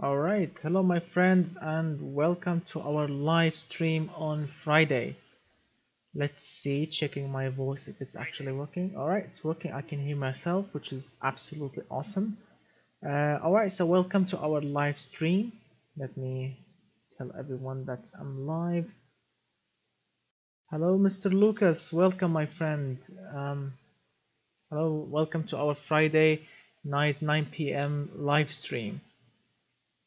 Alright, hello my friends and welcome to our live stream on Friday. Let's see, checking my voice if it's actually working. Alright, it's working, I can hear myself, which is absolutely awesome. Alright, so welcome to our live stream. Let me tell everyone that I'm live. Hello Mr. Lucas, welcome my friend. Hello, welcome to our Friday night 9 p.m. live stream.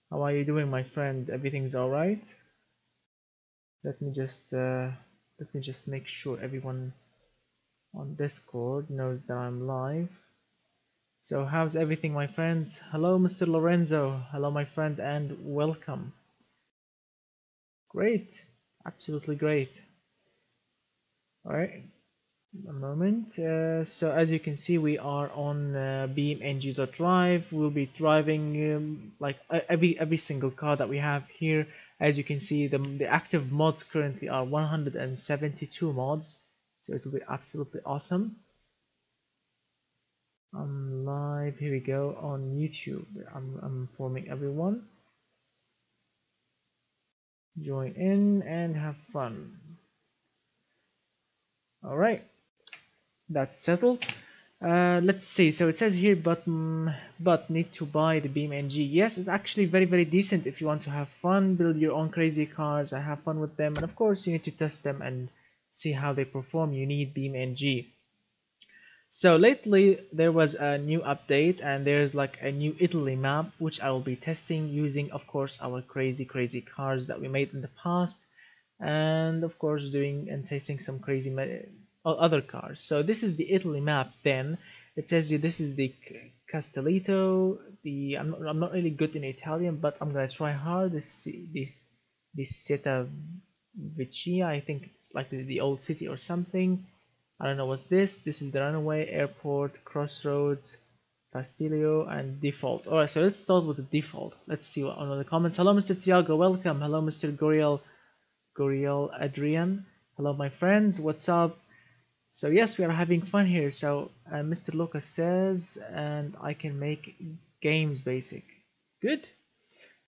How are you doing, my friend? Everything's all right? Let me just make sure everyone on Discord knows that I'm live. So how's everything, my friends? Hello, Mr. Lorenzo. Hello, my friend, and welcome. Great, absolutely great. All right, a moment. So as you can see, we are on beamng.drive. We'll be driving like every single car that we have here. As you can see, the active mods currently are 172 mods, so it will be absolutely awesome. I'm live. Here we go on YouTube. I'm informing everyone. Join in and have fun. All right, that's settled. Let's see, so it says here but need to buy the BeamNG. Yes, it's actually very decent if you want to have fun, build your own crazy cars and have fun with them, and of course you need to test them and see how they perform. You need BeamNG. So lately there was a new update and there's like a new Italy map which I will be testing using of course our crazy cars that we made in the past, and of course doing and testing some crazy other cars. So this is the Italy map. Then it says here this is the Castellito. I'm not really good in Italian, but I'm gonna try hard. This Seta Vecchia, I think it's like the old city or something. I don't know what's this. This is the runaway, airport, crossroads, Pastilio, and default. Alright, so let's start with the default. Let's see what on the comments. Hello Mr. Tiago, welcome. Hello Mr. Goriel Adrian. Hello my friends, what's up? So yes, we are having fun here. So Mr. Lucas says, and I can make games basic. Good.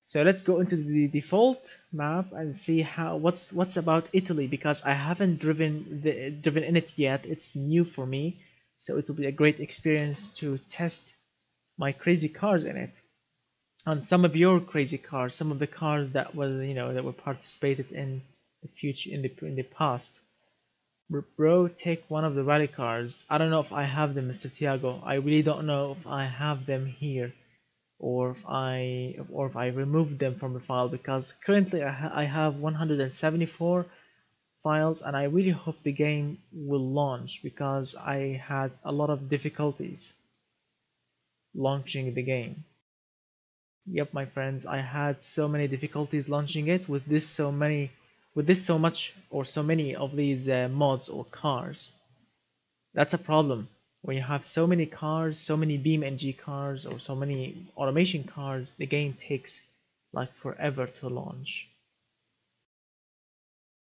So let's go into the default map and see how what's about Italy, because I haven't driven in it yet. It's new for me, so it will be a great experience to test my crazy cars in it, and some of your crazy cars, some of the cars that were that were participated in the future in the past. Bro, take one of the rally cars. I don't know if I have them, Mr. Tiago. I really don't know if I have them here, or if I removed them from the file, because currently I have 174 files, and I really hope the game will launch, because I had a lot of difficulties launching the game. Yep, my friends, I had so many difficulties launching it with so many or so many of these mods or cars. That's a problem. When you have so many cars, so many BeamNG cars, or so many automation cars, the game takes like forever to launch.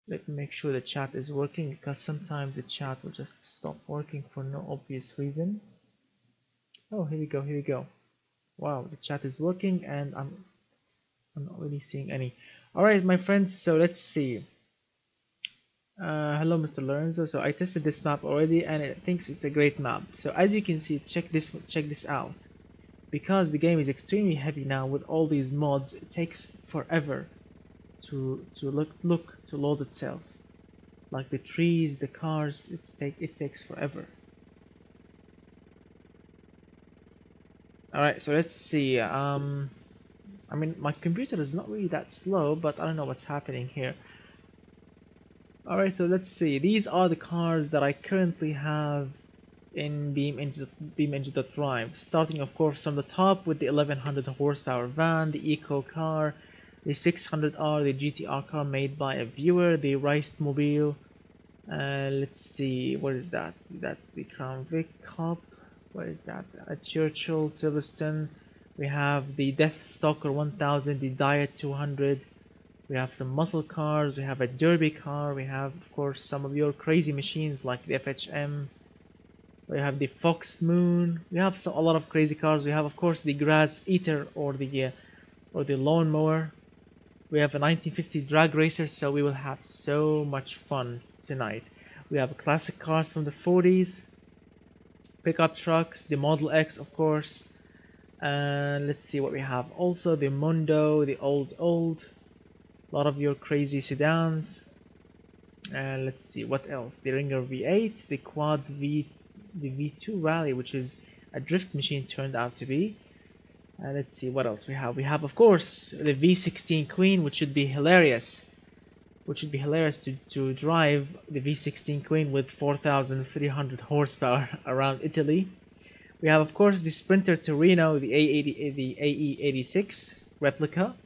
Let me make sure the chat is working, because sometimes the chat will just stop working for no obvious reason. Oh, here we go. Wow, the chat is working and I'm not really seeing any. Alright my friends, so let's see. Hello Mr. Lorenzo. So I tested this map already and it thinks it's a great map. So as you can see, check this out. Because the game is extremely heavy now with all these mods, it takes forever to load itself. Like the trees, the cars, it takes forever. Alright, so let's see. I mean, my computer is not really that slow, but I don't know what's happening here. Alright, so let's see. These are the cars that I currently have in BeamNG.drive. Starting, of course, from the top with the 1100 horsepower van, the Eco car, the 600R, the GTR car made by a viewer, the Riced Mobile. Let's see, what is that? That's the Crown Vic Cup. What is that? A Churchill Silverstone. We have the Death Stalker 1000, the Diet 200. We have some muscle cars, we have a derby car, we have of course some of your crazy machines like the FHM, we have the Fox Moon, we have a lot of crazy cars. We have of course the Grass Eater, or the or the lawnmower. We have a 1950 drag racer, so we will have so much fun tonight. We have classic cars from the 40s, pickup trucks, the Model X, of course. And let's see what we have. Also the Mundo, the old, a lot of your crazy sedans. And let's see what else. The Ringer V8, the Quad V, the V2 Rally, which is a drift machine turned out to be. And let's see what else we have. We have, of course, the V16 Queen, which should be hilarious. To drive the V16 Queen with 4,300 horsepower around Italy. We have, of course, the Sprinter Torino, the AE86 replica.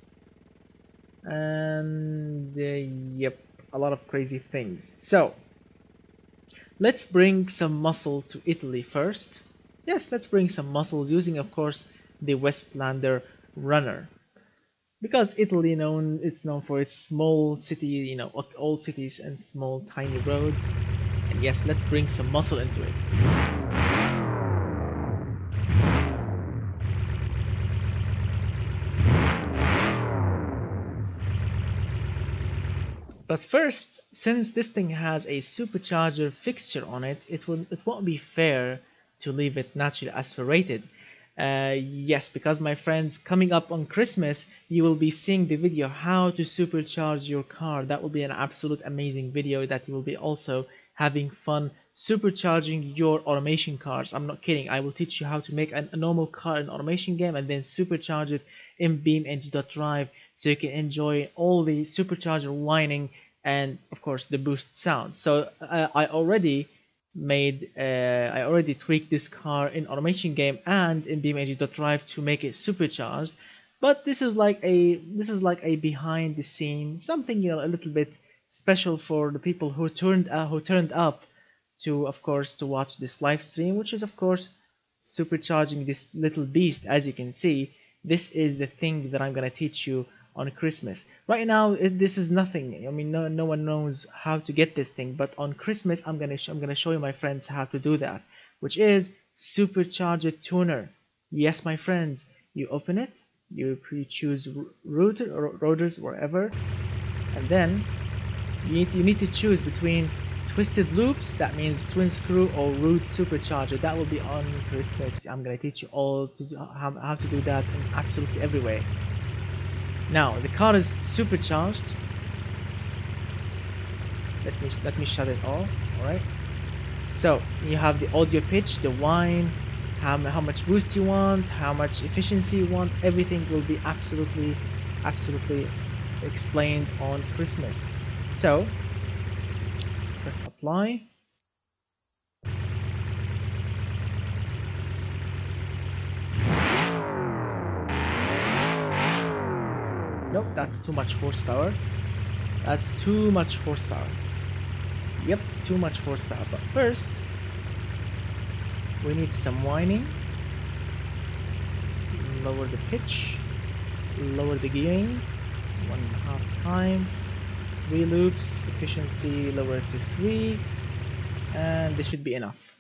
And yep, a lot of crazy things. So let's bring some muscle to Italy first. Yes, let's bring some muscles using, of course, the Westlander Runner, because Italy it's known for its small city, old cities and small tiny roads. And yes, let's bring some muscle into it. But first, since this thing has a supercharger fixture on it, it won't be fair to leave it naturally aspirated. Yes, because my friends, coming up on Christmas, you will be seeing the video how to supercharge your car. That will be an absolute amazing video that you will be also having fun supercharging your automation cars. I'm not kidding. I will teach you how to make a normal car in automation game and then supercharge it in BeamNG.drive so you can enjoy all the supercharger whining and of course the boost sound. So I already tweaked this car in automation game and in BeamNG.drive to make it supercharged. But this is like a behind the scene, something a little bit special for the people who turned up to, of course, to watch this live stream, which is of course supercharging this little beast. As you can see, this is the thing that I'm gonna teach you on Christmas. Right now this is nothing. I mean, no one knows how to get this thing, but on Christmas I'm gonna show you, my friends, how to do that, which is supercharger tuner. Yes, my friends, you open it, you choose rotors wherever, and then you need to choose between twisted loops, that means twin screw, or root supercharger. That will be on Christmas. I'm gonna teach you all how to do that in absolutely every way. Now the car is supercharged. Let me shut it off. All right. So you have the audio pitch, the whine, how much boost you want, how much efficiency you want. Everything will be absolutely explained on Christmas. So press apply. Nope, that's too much horsepower. That's too much horsepower. Yep, too much horsepower. But first, we need some whining. Lower the pitch. Lower the gearing. 1.5 time. 3 loops. Efficiency lower to 3. And this should be enough.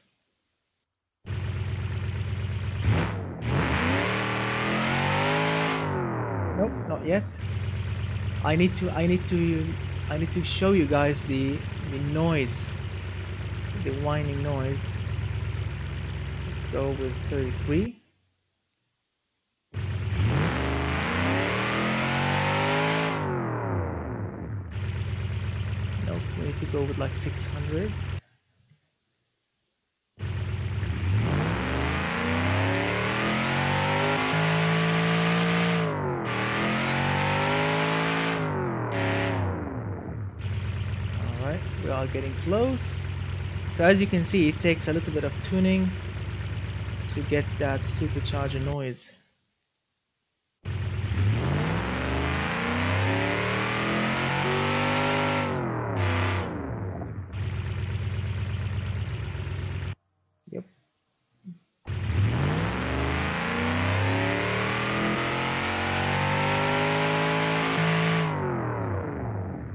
Nope, not yet. I need to show you guys the noise, the whining noise. Let's go with 33. Nope, we need to go with like 600. We are getting close. So as you can see, it takes a little bit of tuning to get that supercharger noise. Yep.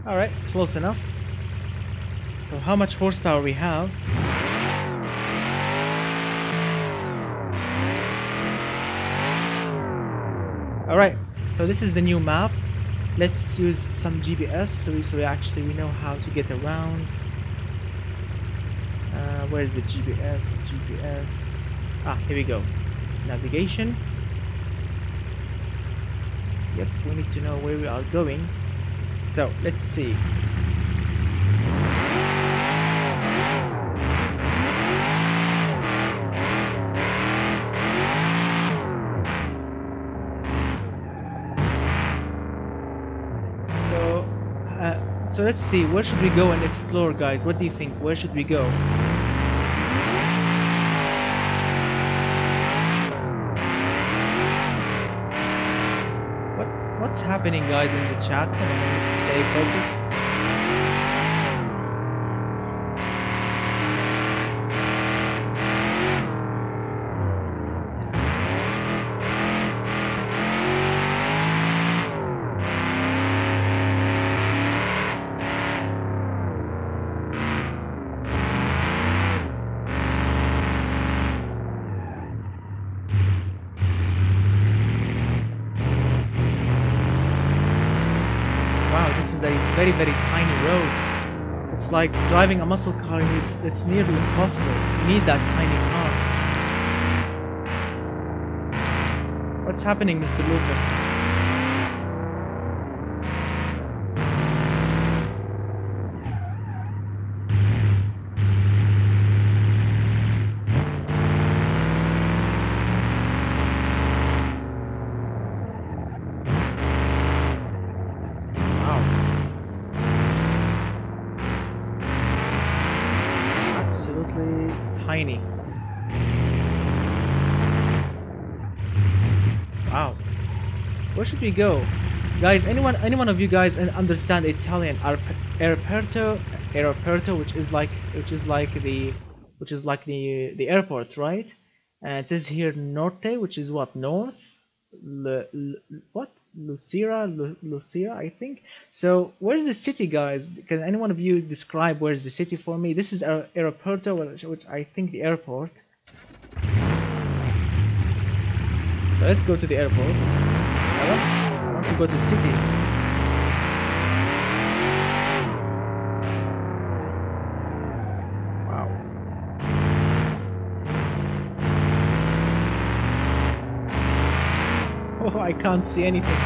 Alright, close enough. So how much horsepower we have? Alright, So this is the new map. Let's use some GPS so we know how to get around. Where's the GPS? The GPS. Ah, here we go. Navigation. Yep, we need to know where we are going. So let's see. So let's see, where should we go and explore, guys? What do you think? Where should we go? What's happening, guys, in the chat? Come on, let's stay focused. Very, very tiny road. It's like driving a muscle car. It's nearly impossible. You need that tiny car. What's happening, Mr. Lucas? Tiny. Wow. Where should we go, guys? Anyone of you guys understand Italian? Aeroporto, which is like the airport, right? And it says here Norte, which is what, north? What? Lucera, I think. So where's the city, guys? Can anyone of you describe where's the city for me? This is Aeroporto, which I think the airport. So let's go to the airport. I want to go to the city. Oh, I can't see anything.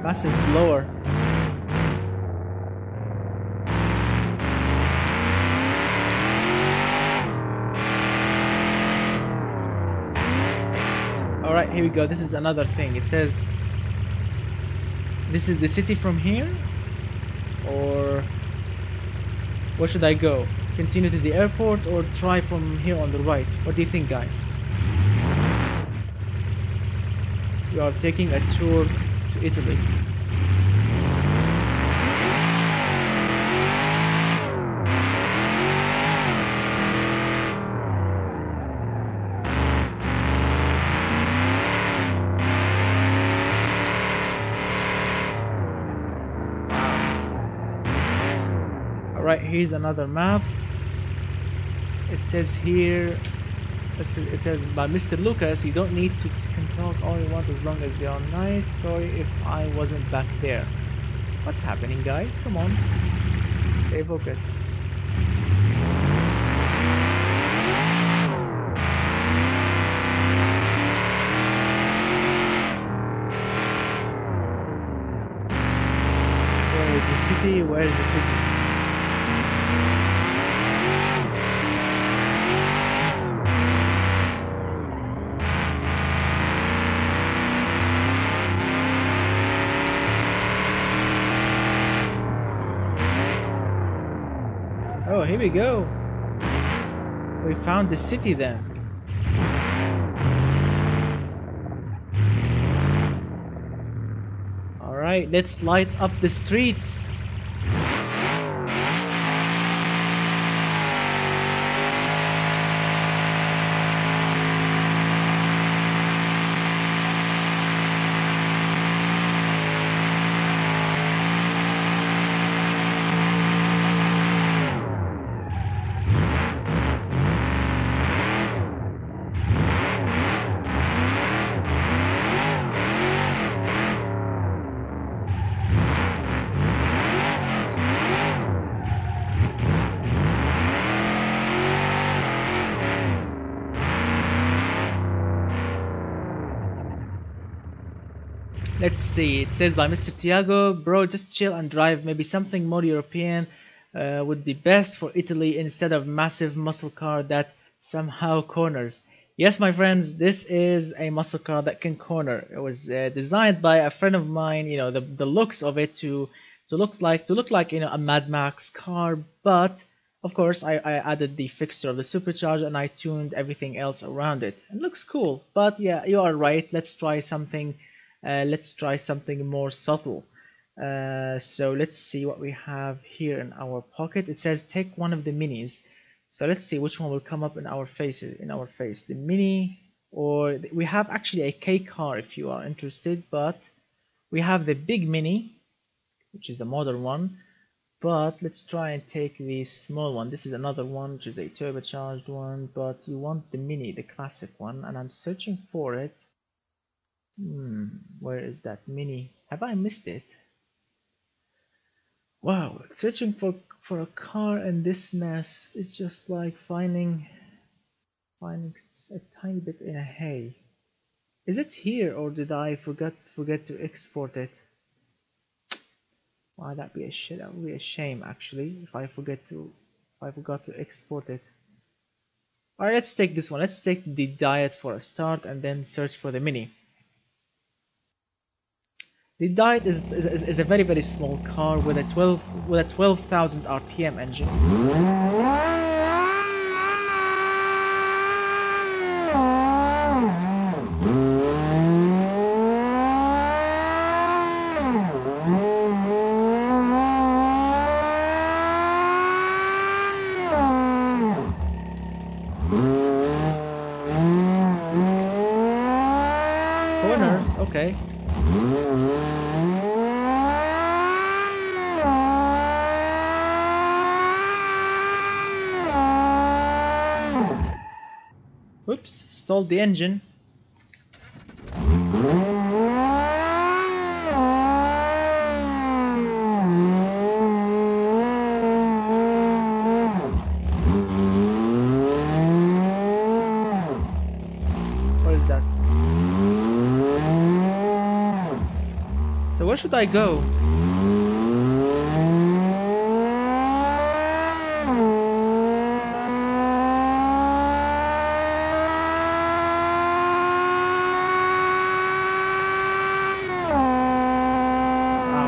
Massive blower. Alright, here we go. This is another thing. It says this is the city from here, or where should I go? Continue to the airport or try from here on the right? What do you think, guys? We are taking a tour to Italy. Alright, here's another map. It says here, it says by Mr. Lucas, you don't need to can talk all you want as long as you're nice. Sorry if I wasn't back there. What's happening, guys? Come on, stay focused. Where is the city? Where is the city? Oh, here we go. We found the city then. Alright, let's light up the streets. Let's see. It says by Mr. Tiago, bro, just chill and drive. Maybe something more European would be best for Italy instead of massive muscle car that somehow corners. Yes, my friends, this is a muscle car that can corner. It was designed by a friend of mine. You know, the looks of it to look like a Mad Max car, but of course I added the fixture of the supercharger and I tuned everything else around it. It looks cool, but yeah, you are right. Let's try something. Let's try something more subtle. So let's see what we have here in our pocket. It says take one of the minis. So let's see which one will come up in our faces. In our face, the mini, or we have actually a K car if you are interested. But we have the big mini, which is the modern one. But let's try and take the small one. This is another one, which is a turbocharged one. But you want the mini, the classic one, and I'm searching for it. Where is that mini? Have I missed it? Wow, searching for a car in this mess is just like finding a tiny bit in a hay. Is it here, or did I forget to export it? Wow, that would be a shame actually if I forgot to export it. Alright, let's take this one. Let's take the Diet for a start and then search for the mini. The Diet is a very small car with a 12,000 RPM engine. Corners, okay. Oops, stalled the engine. What is that? So where should I go?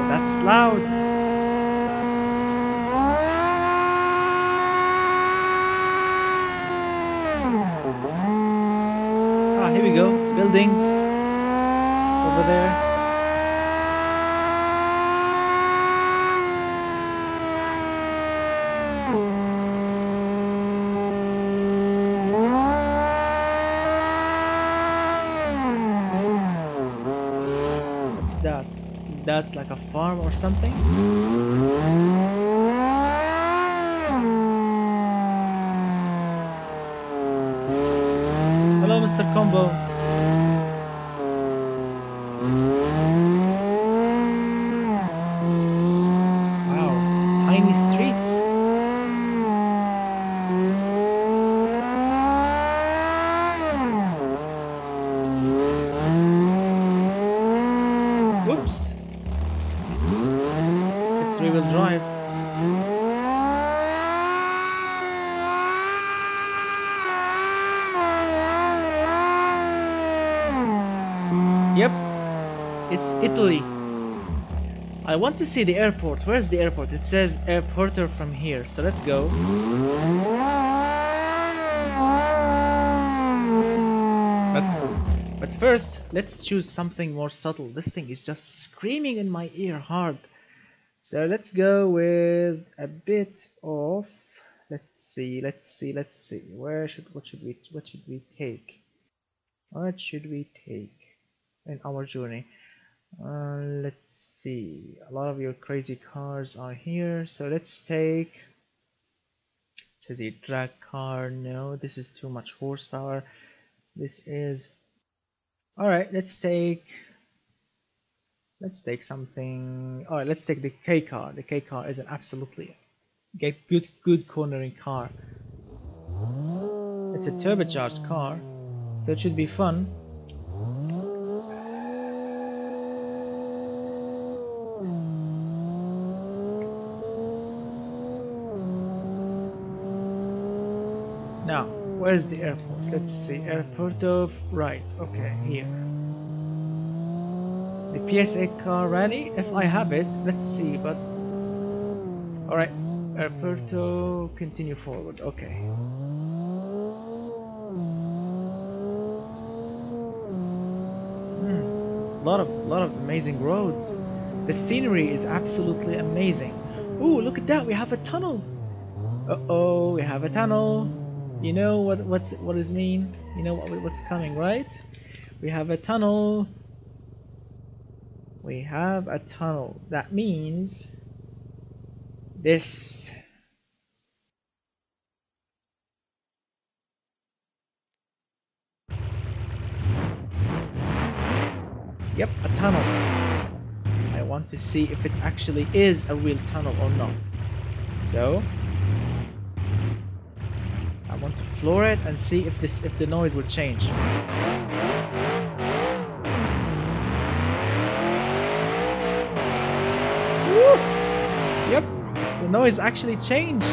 That's loud. Ah, here we go. Buildings over there. What's that? Is that like a farm or something? Hello, Mr. Combo. Wow, tiny streets. Whoops. It's rear-wheel drive. Yep, it's Italy. I want to see the airport. Where's the airport? It says airporter from here, so let's go. But first, let's choose something more subtle. This thing is just screaming in my ear hard. So let's go with a bit of, let's see. What should we take? What should we take in our journey? Let's see. A lot of your crazy cars are here, so let's take. It says a drag car. No, this is too much horsepower. This is. All right, let's take something. All right, let's take the K car. The K car is an absolutely good cornering car. It's a turbocharged car, so it should be fun. Now, where's the airport? Let's see. Airport of... Right, okay, here. The PSA car ready? If I have it, let's see, but... Alright, Airporto, continue forward, okay. Lot of amazing roads. The scenery is absolutely amazing. Ooh, look at that, we have a tunnel! Uh-oh, we have a tunnel. You know what does mean? You know what's coming, right? We have a tunnel. We have a tunnel. That means this. Yep, a tunnel. I want to see if it actually is a real tunnel or not. So I want to floor it and see if the noise will change. Woo! Yep, the noise actually changed.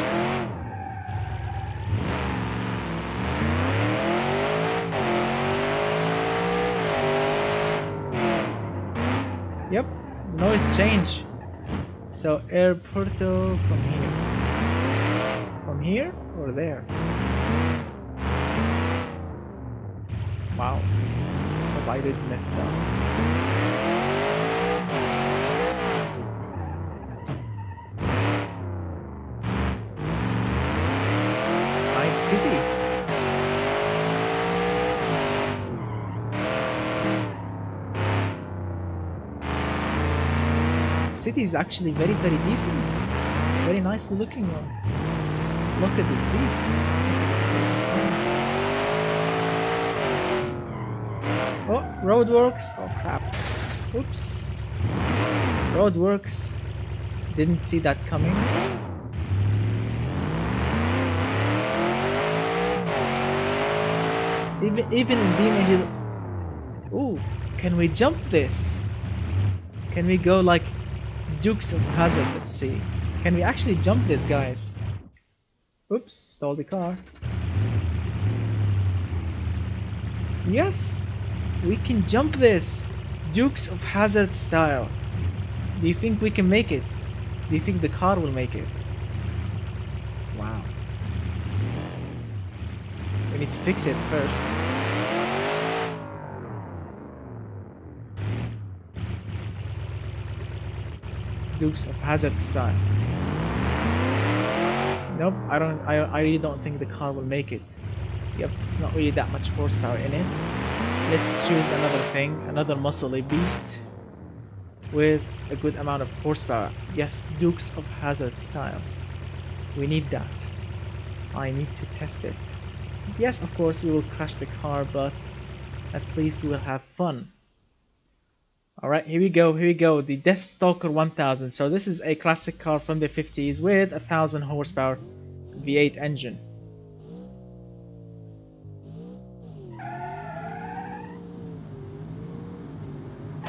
Yep, noise change. So Airporto from here. From here or there? Wow. Hope I didn't mess it up. It's a nice city. City is actually very decent, very nicely looking one. Look at the seats. Oh, roadworks! Oh crap! Oops! Roadworks. Didn't see that coming. Even in BeamNG. Ooh, can we jump this? Can we go like Dukes of Hazzard? Let's see. Can we actually jump this, guys? Oops, stole the car. Yes, we can jump this. Dukes of Hazzard style. Do you think we can make it? Do you think the car will make it? Wow. We need to fix it first. Dukes of Hazzard style. Nope, I really don't think the car will make it. Yep, it's not really that much horsepower in it. Let's choose another thing, another muscly beast with a good amount of horsepower. Yes, Dukes of Hazzard style. We need that. I need to test it. Yes, of course we will crash the car, but at least we'll have fun. Alright, here we go, the Deathstalker 1000. So this is a classic car from the 50s with 1000 horsepower V8 engine.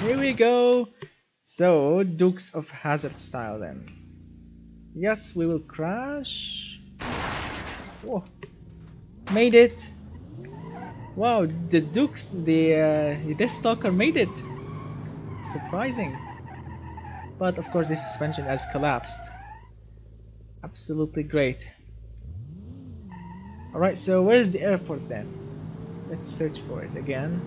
Here we go! So, Dukes of Hazzard style then. Yes, we will crash. Whoa. Made it! Wow, the Deathstalker made it! Surprising. But of course the suspension has collapsed. Absolutely great. Alright, so where's the airport then? Let's search for it again.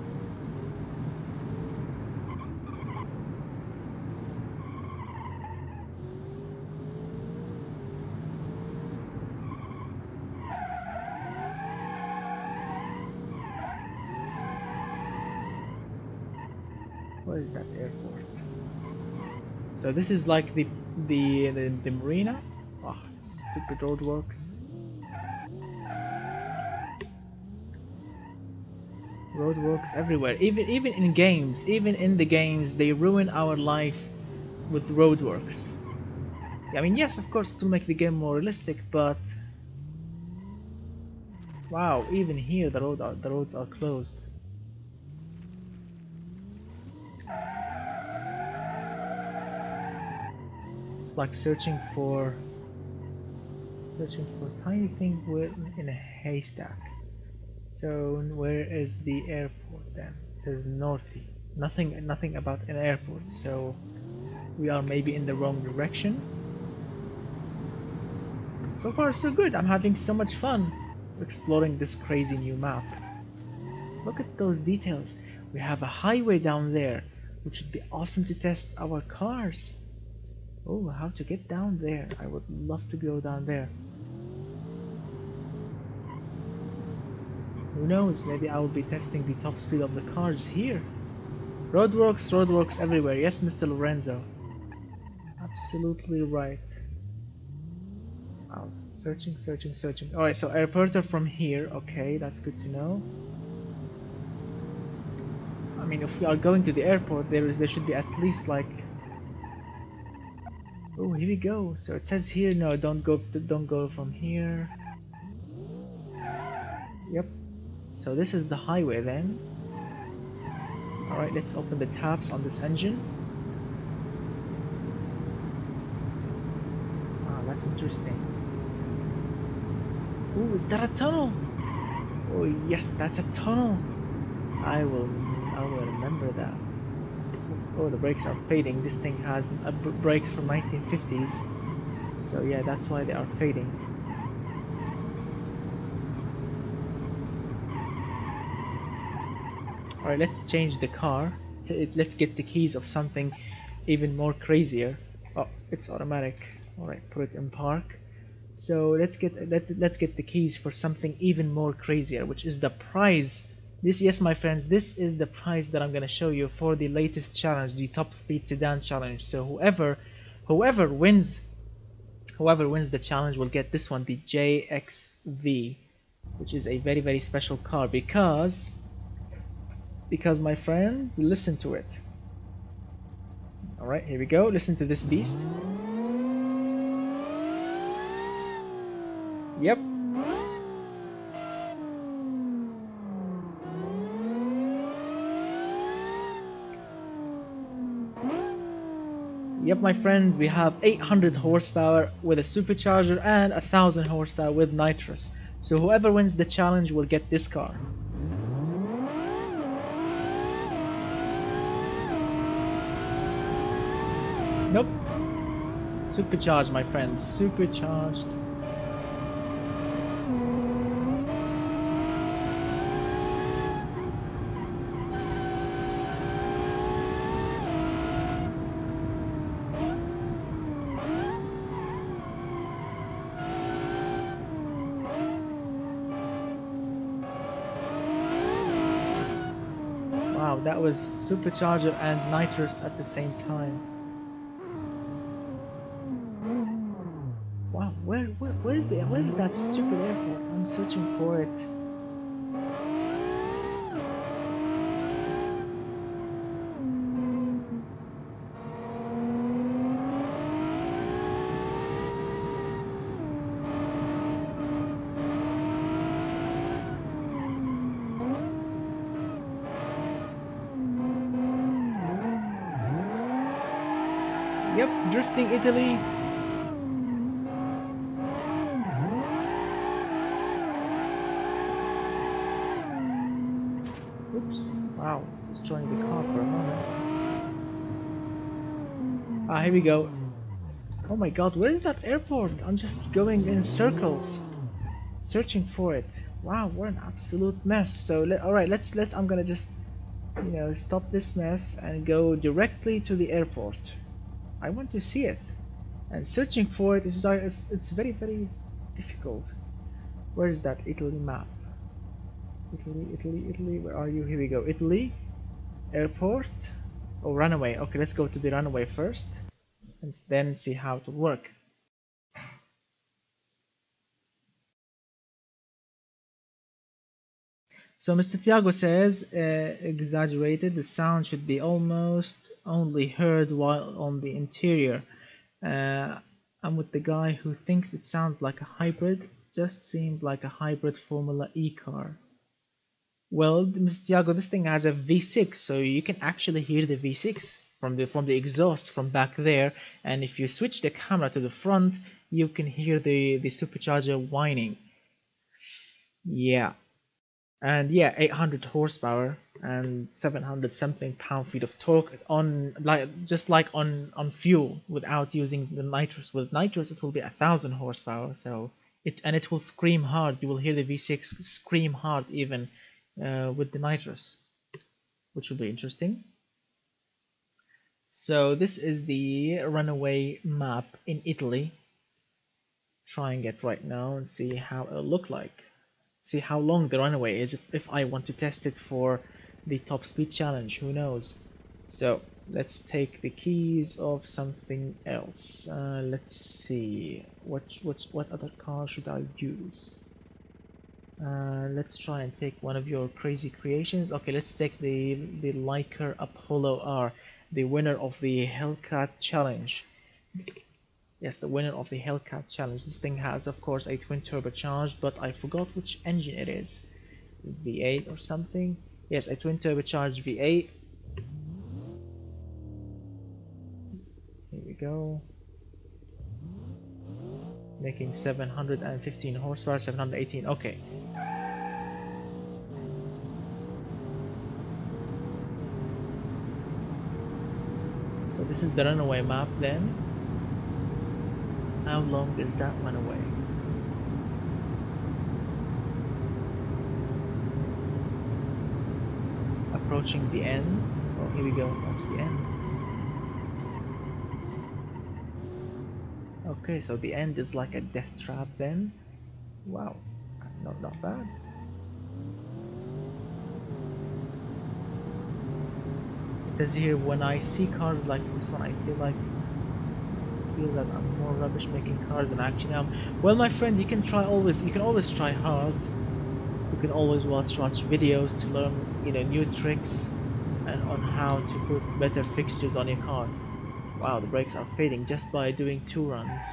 Where is that airport? So this is like the marina. Oh, stupid roadworks. Roadworks everywhere. Even in games, even in the games, they ruin our life with roadworks. I mean, yes, of course, to make the game more realistic, but wow, even here the roads are closed. It's like searching for Searching for tiny thing in a haystack. So where is the airport then? It says Norty. Nothing about an airport. So we are maybe in the wrong direction. So far so good. I'm having so much fun exploring this crazy new map. Look at those details. We have a highway down there, which would be awesome to test our cars. Oh, how to get down there. I would love to go down there. Who knows, maybe I will be testing the top speed of the cars here. Roadworks everywhere. Yes, Mr. Lorenzo. Absolutely right. I was searching. Alright, so airport are from here. Okay, that's good to know. I mean, if we are going to the airport, there should be at least like... Oh, here we go. So it says here, no, don't go from here. Yep. So this is the highway then. Alright, let's open the tabs on this engine. Ah, that's interesting. Oh, is that a tunnel? Oh yes, that's a tunnel. I will remember that. Oh, the brakes are fading. This thing has brakes from 1950s. So yeah, that's why they are fading. Alright, let's change the car. Let's get the keys of something even more crazier. Oh, it's automatic. Alright, put it in park. So let's get the keys for something even more crazier, which is the prize. Yes, my friends, this is the prize that I'm gonna show you for the latest challenge, the top speed sedan challenge. So whoever wins the challenge will get this one, the JXV, which is a very special car because my friends, listen to it. Alright, here we go. Listen to this beast. Yep. Yep, my friends, we have 800 horsepower with a supercharger and 1000 horsepower with nitrous. So whoever wins the challenge will get this car. Nope. Supercharged, my friends. Supercharged. Wow, that was supercharger and nitrous at the same time. Wow, where is that stupid airport? I'm searching for it. Yep, drifting Italy. Oops, wow, destroying the car for a moment. Ah, here we go. Oh my god, where is that airport? I'm just going in circles, searching for it. Wow, what an absolute mess. So, alright, I'm gonna just, stop this mess and go directly to the airport. I want to see it, and searching for it is it's very difficult. Where is that Italy map? Italy, where are you? Here we go. Italy, airport. Oh, runaway. Okay, let's go to the runaway first, and then see how it will work. So Mr. Tiago says, exaggerated, the sound should be almost only heard while on the interior. I'm with the guy who thinks it sounds like a hybrid, just seems like a hybrid Formula E car. Well, Mr. Tiago, this thing has a V6, so you can actually hear the V6. from the exhaust from back there. And if you switch the camera to the front, you can hear the supercharger whining. Yeah. And yeah, 800 horsepower and 700 something pound-feet of torque on just like on fuel without using the nitrous. With nitrous it will be 1000 horsepower, so it will scream hard. You will hear the V6 scream hard even with the nitrous, which will be interesting. So this is the runaway map in Italy. Trying it right now and see how it'll look like. See how long the runaway is if I want to test it for the top speed challenge, who knows. So let's take the keys of something else. Let's see what other car should I use. Let's try and take one of your crazy creations. Okay, let's take the Liker Apollo R, the winner of the Hellcat challenge. Yes, the winner of the Hellcat challenge. This thing has, of course, a twin turbocharged, but I forgot which engine it is. V8 or something. Yes, a twin turbocharged V8. Here we go. Making 715 horsepower, 718. Okay. So this is the runaway map then. How long is that runaway? Approaching the end. Oh, here we go. That's the end. Okay, so the end is like a death trap then. Wow, not bad. It says here, when I see cars like this one, I feel that I'm more rubbish making cars than I actually am. Well, my friend, you can always try hard. You can always watch videos to learn, new tricks and on how to put better fixtures on your car. Wow, the brakes are fading just by doing 2 runs.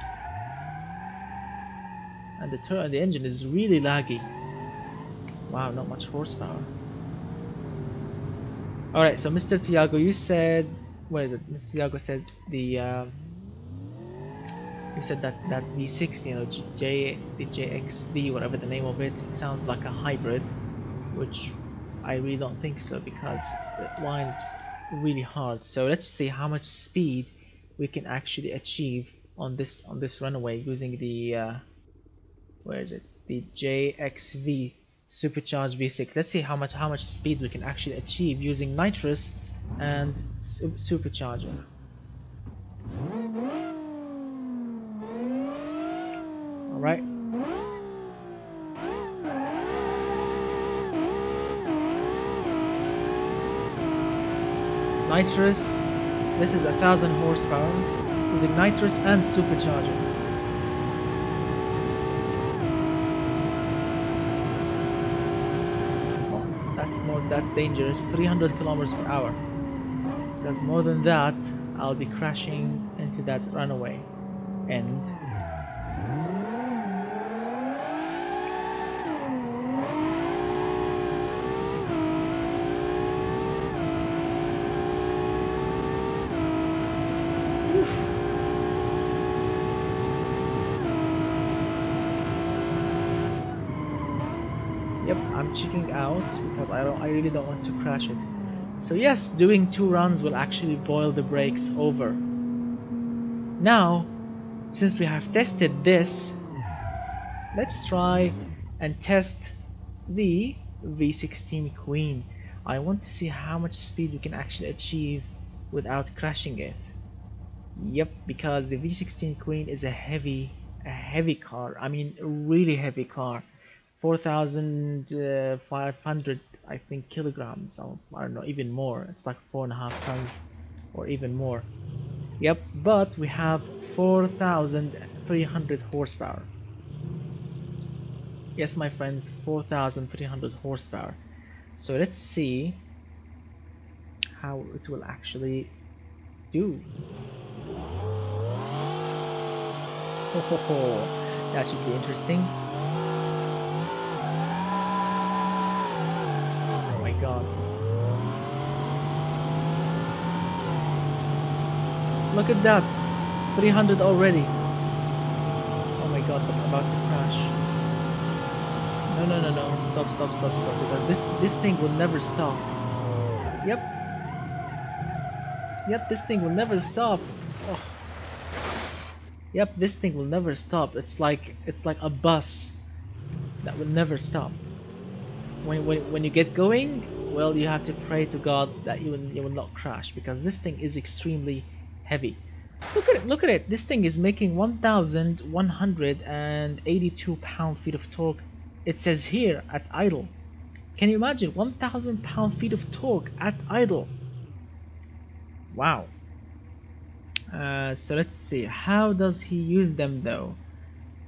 And the engine is really laggy. Wow, not much horsepower. Alright, so Mr. Tiago, you said, what is it? Mr. Tiago said you said that V60, the JXV, whatever the name of it, it sounds like a hybrid, which I really don't think so because it whines really hard. So let's see how much speed we can actually achieve on this runaway using the where is it? The JXV supercharged V6. Let's see how much speed we can actually achieve using nitrous and supercharger. Alright. Nitrous. This is 1000 horsepower using nitrous and supercharger. Oh, that's dangerous. 300 kilometers per hour. Because more than that, I'll be crashing into that runaway end. Yep, I'm checking out because I really don't want to crash it. So yes, doing 2 runs will actually boil the brakes over. Now, since we have tested this, let's try and test the V16 Queen. I want to see how much speed we can actually achieve without crashing it. Yep, because the V16 Queen is a heavy car. I mean, a really heavy car. 4,500 I think kilograms, or I don't know, even more. It's like 4.5 tons or even more. Yep, but we have 4,300 horsepower. Yes, my friends, 4,300 horsepower. So let's see how it will actually do. That should be interesting. God. Look at that. 300 already. Oh my god, I'm about to crash. No, no, no, no. Stop, stop, stop, stop. Because this thing will never stop. Yep. Yep, this thing will never stop. Oh. Yep, this thing will never stop. It's like a bus that will never stop. When you get going, well, you have to pray to God that you will not crash, because this thing is extremely heavy. Look at it, look at it. This thing is making 1,182 pound-feet of torque. It says here at idle. Can you imagine 1,000 pound-feet of torque at idle? Wow. So let's see. How does he use them though?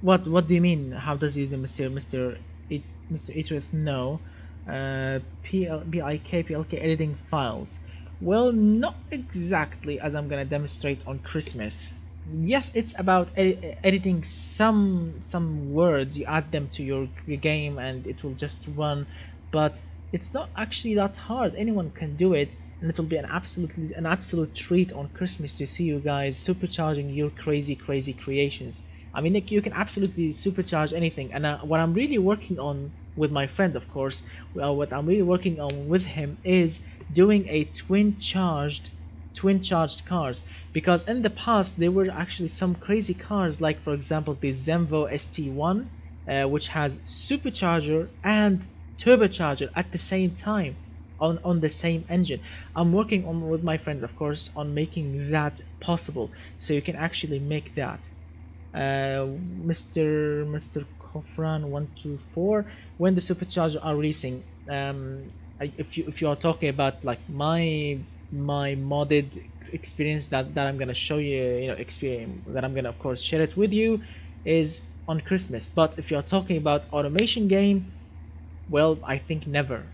What do you mean? How does he use them, Mr. Idris? No. PLK editing files. Well, not exactly as I'm gonna demonstrate on Christmas. Yes, it's about editing some words. You add them to your game and it will just run, but it's not actually that hard. Anyone can do it, and it will be an absolute treat on Christmas to see you guys supercharging your crazy creations. I mean, like, you can absolutely supercharge anything, and what I'm really working on with my friend, of course, what I'm really working on with him is doing a twin charged cars, because in the past there were actually some crazy cars, like for example the Zenvo ST1, which has supercharger and turbocharger at the same time on the same engine. I'm working on with my friends, of course, on making that possible, so you can actually make that. Mr. Kofran 124, when the supercharger are releasing, if you are talking about like my modded experience that I'm gonna show you, experience that I'm gonna of course share it with you, is on Christmas. But if you're talking about automation game, well, I think never.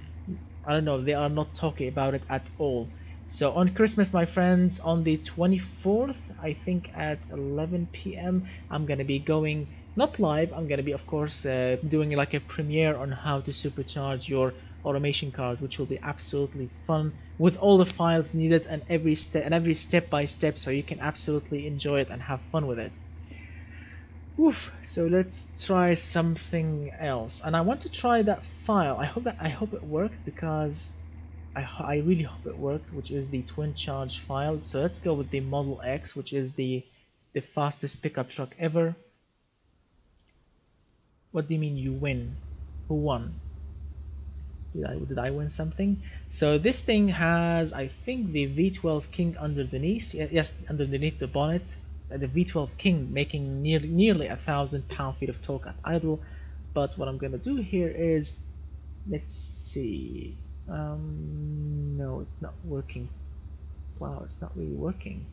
I don't know, they are not talking about it at all. So on Christmas, my friends, on the 24th, I think at 11 p.m, I'm gonna be going, not live, I'm gonna be of course doing like a premiere on how to supercharge your automation cars, which will be absolutely fun, with all the files needed and every step by step, so you can absolutely enjoy it and have fun with it. Oof. So let's try something else, and I want to try that file. I hope it worked, because I really hope it worked, which is the twin charge file. So let's go with the Model X, which is the fastest pickup truck ever. What do you mean you win? Who won? Did I win something? So this thing has, I think, the V12 King underneath. Yes, underneath the bonnet. The V12 King making nearly 1,000 pound-feet of torque at idle. But what I'm gonna do here is, let's see. No, it's not working. Wow, it's not really working.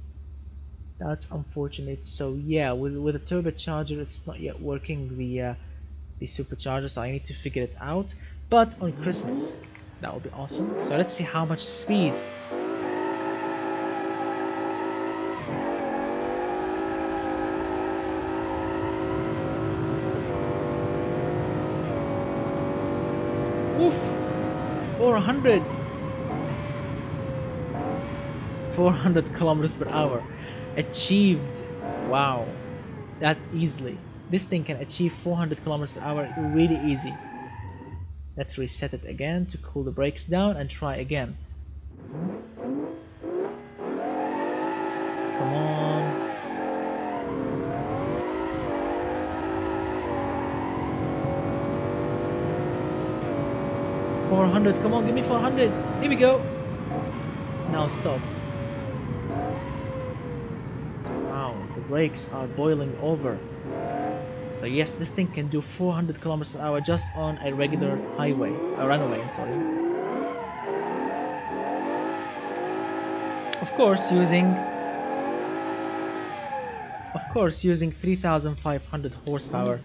That's unfortunate. So yeah, with a turbocharger, it's not yet working, the supercharger. So I need to figure it out. But on Christmas, that will be awesome. So let's see how much speed. Oof! 400 kilometers per hour achieved. Wow, that easily. This thing can achieve 400 kilometers per hour really easy. Let's reset it again to cool the brakes down and try again. Come on. $400, come on, give me 400. Here we go. Now stop. Wow, the brakes are boiling over. So yes, this thing can do 400 kilometers per hour just on a regular highway, a runway, sorry. Of course, using 3,500 horsepower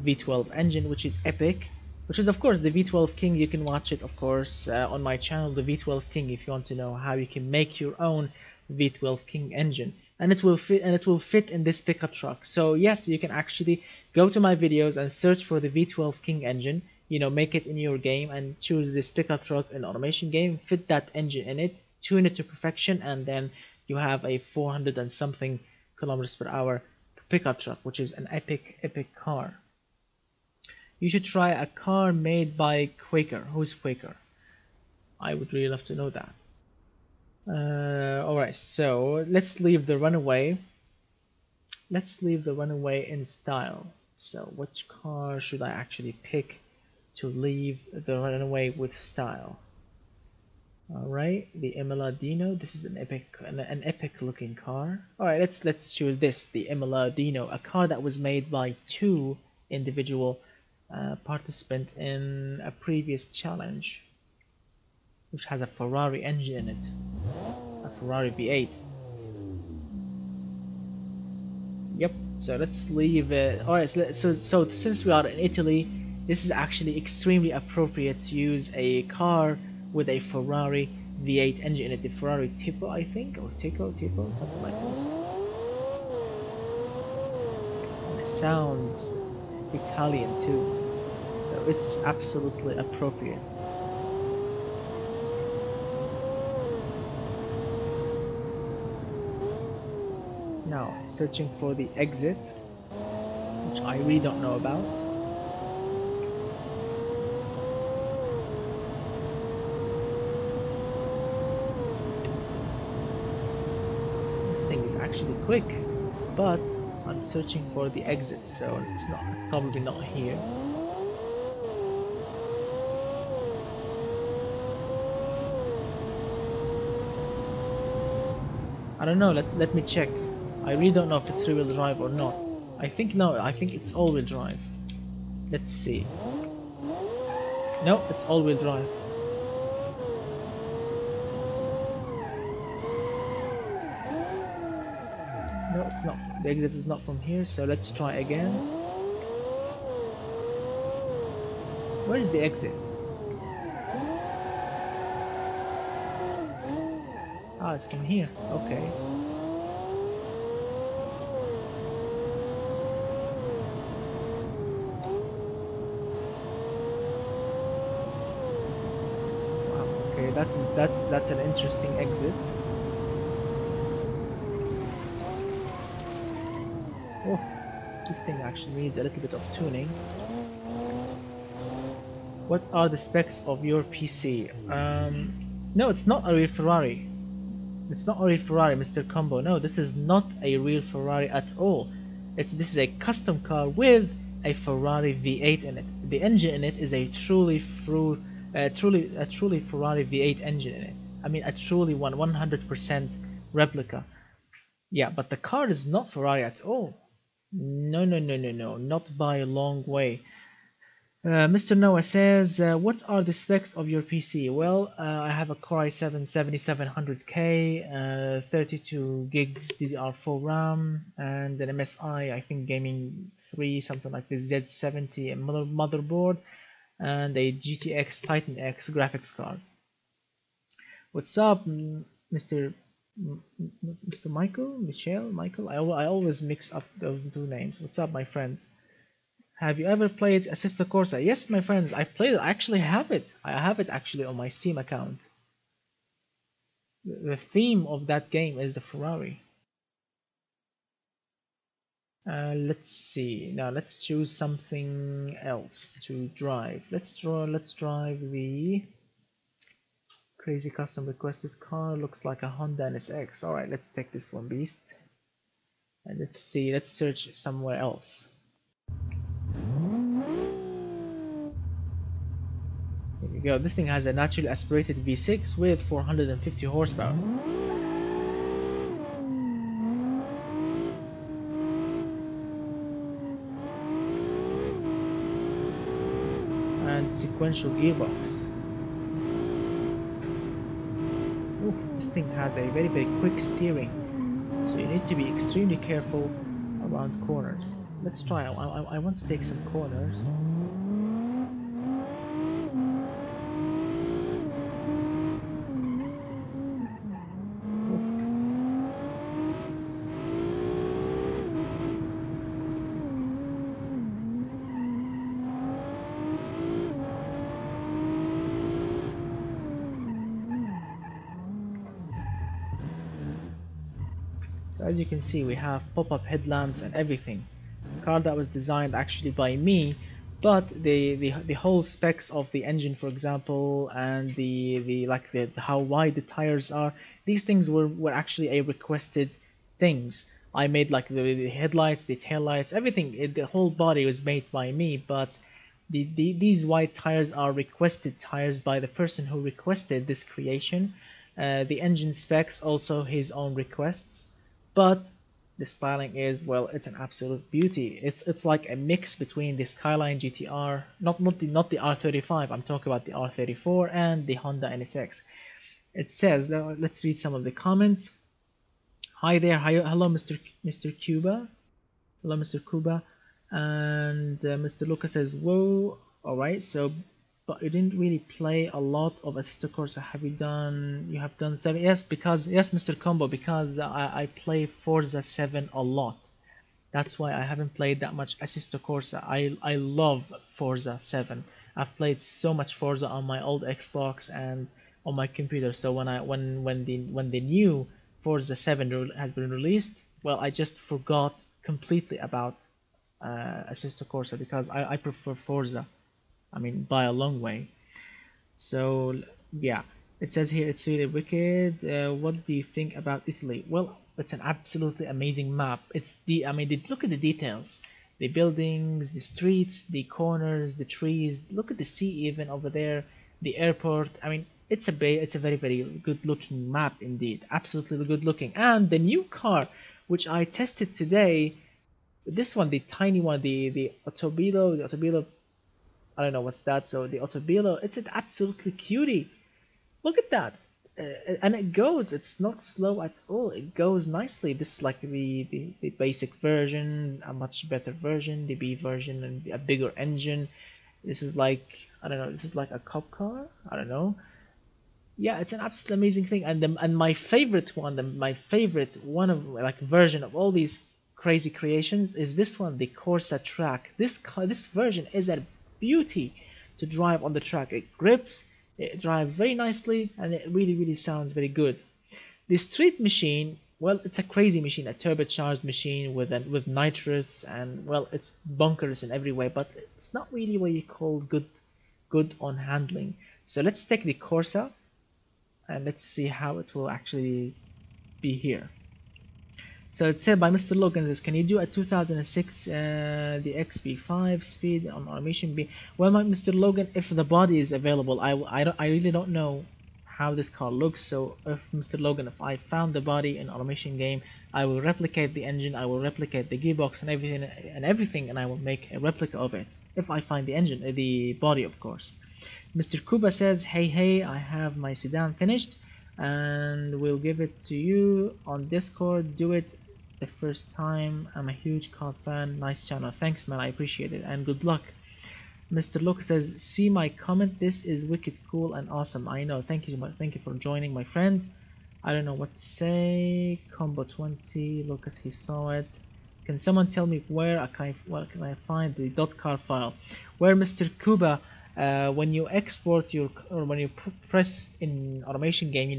V12 engine, which is epic. Which is of course the V12 King. You can watch it of course on my channel, the V12 King, if you want to know how you can make your own V12 King engine, and it will fit in this pickup truck. So yes, you can actually go to my videos and search for the V12 King engine, make it in your game and choose this pickup truck in automation game, fit that engine in it, tune it to perfection, and then you have a 400 and something kilometers per hour pickup truck, which is an epic car. You should try a car made by Quaker. Who's Quaker? I would really love to know that. Alright, so let's leave the runaway. Let's leave the runaway in style. So which car should I actually pick to leave the runaway with style? Alright, the Emiladino. This is an epic looking car. Alright, let's choose this, the Emiladino, a car that was made by 2 individual participants in a previous challenge, which has a Ferrari engine in it, a Ferrari V8. Yep, so let's leave it. Alright, so since we are in Italy, this is actually extremely appropriate to use a car with a Ferrari V8 engine in it, the Ferrari Tipo, I think, or Tipo, something like this. And it sounds Italian too, so it's absolutely appropriate. Now, searching for the exit, which I really don't know about. This thing is actually quick, but I'm searching for the exit, so it's probably not here. I don't know, let me check. I really don't know if it's rear-wheel drive or not. I think no, I think it's all-wheel drive. Let's see. No, it's all-wheel drive. No, it's not. The exit is not from here, so let's try again. Where is the exit? Ah, it's from here. Okay. That's an interesting exit. Oh, this thing actually needs a little bit of tuning. What are the specs of your PC? No, it's not a real Ferrari. It's not a real Ferrari, Mr. Combo. No, this is not a real Ferrari at all. This is a custom car with a Ferrari V8 in it. The engine in it is a truly Ferrari V8 engine in it. I mean, a truly 100% replica. Yeah, but the car is not Ferrari at all. No, not by a long way. Mr. Noah says, what are the specs of your PC? Well, I have a Core i7 7700K, 32 gigs DDR4 RAM, and an MSI, I think Gaming 3, something like this, Z70 motherboard, and a GTX Titan X graphics card. What's up, Mr. Michael? I always mix up those two names. What's up, my friends? Have you ever played Assista Corsa? Yes, my friends, I played it. I actually have it. I have it actually on my Steam account. The theme of that game is the Ferrari. Let's see. Now let's choose something else to drive. Let's drive the crazy custom requested car. Looks like a Honda NSX. All right, let's take this one, beast. And let's see. Let's search somewhere else. Here we go. This thing has a naturally aspirated V6 with 450 horsepower. And sequential gearbox. Ooh, this thing has a very quick steering, so you need to be extremely careful around corners. Let's try. I want to take some corners. as you can see, we have pop-up headlamps and everything. Car that was designed actually by me, but the whole specs of the engine, for example, and the how wide the tires are, these things were actually a requested things. I made like the headlights, the tail lights, everything. The whole body was made by me, but these wide tires are requested tires by the person who requested this creation. The engine specs also his own requests, but the styling is, well, it's an absolute beauty. It's like a mix between the Skyline GTR, not the R35. I'm talking about the R34 and the Honda NSX. It says, let's read some of the comments. Hi there, hello Mr. Cuba, hello Mr. Cuba, and Mr. Lucas says, whoa, all right. So, but you didn't really play a lot of Assist Corsa. Have you done? You have done 7? Yes, because yes, Mr. Combo, because I play Forza 7 a lot. That's why I haven't played that much Assist Corsa. I love Forza 7. I've played so much Forza on my old Xbox and on my computer. So when the new Forza 7 has been released, well, I just forgot completely about Assist Corsa because I prefer Forza. I mean, by a long way. So yeah, it says here it's really wicked. What do you think about Italy? Well, it's an absolutely amazing map. I mean, look at the details, the buildings, the streets, the corners, the trees. Look at the sea even over there, the airport. I mean, it's a very very good looking map indeed. Absolutely good looking. And the new car, which I tested today, this one, the tiny one, the Autobilo. I don't know what's that. So the Autobilo, it's an absolutely cutie. Look at that. And it goes, it's not slow at all. It goes nicely. This is like the basic version, a much better version, the B version, and a bigger engine. This is like, I don't know, this is like a cop car. I don't know. Yeah, it's an absolutely amazing thing. And my favorite one, my favorite one of like version of all these crazy creations is this one, the Corsa track. This version is a beauty to drive on the track. It grips, it drives very nicely, and it really really sounds very good. The street machine, well, it's a crazy machine, a turbocharged machine with nitrous, and well, it's bonkers in every way, but it's not really what you call good on handling. So let's take the Corsa and let's see how it will actually be here. So it's said by Mr. Logan, says, can you do a 2006 the XB5 speed on Automation B? Well, Mr. Logan, if the body is available, I really don't know how this car looks. So if Mr. Logan, if I found the body in Automation game, I will replicate the engine, I will replicate the gearbox and everything, and I will make a replica of it if I find the engine, the body, of course. Mr. Kuba says, hey, I have my sedan finished and we'll give it to you on Discord. Do it the first time. I'm a huge car fan. Nice channel. Thanks, man. I appreciate it and good luck. Mr. Luke says, see my comment. This is wicked cool and awesome. I know. Thank you for joining, my friend. I don't know what to say. Combo 20. Lucas, he saw it. Can someone tell me where can I find the .car file? Where, Mr. Kuba, when you export or when you press in Automation game,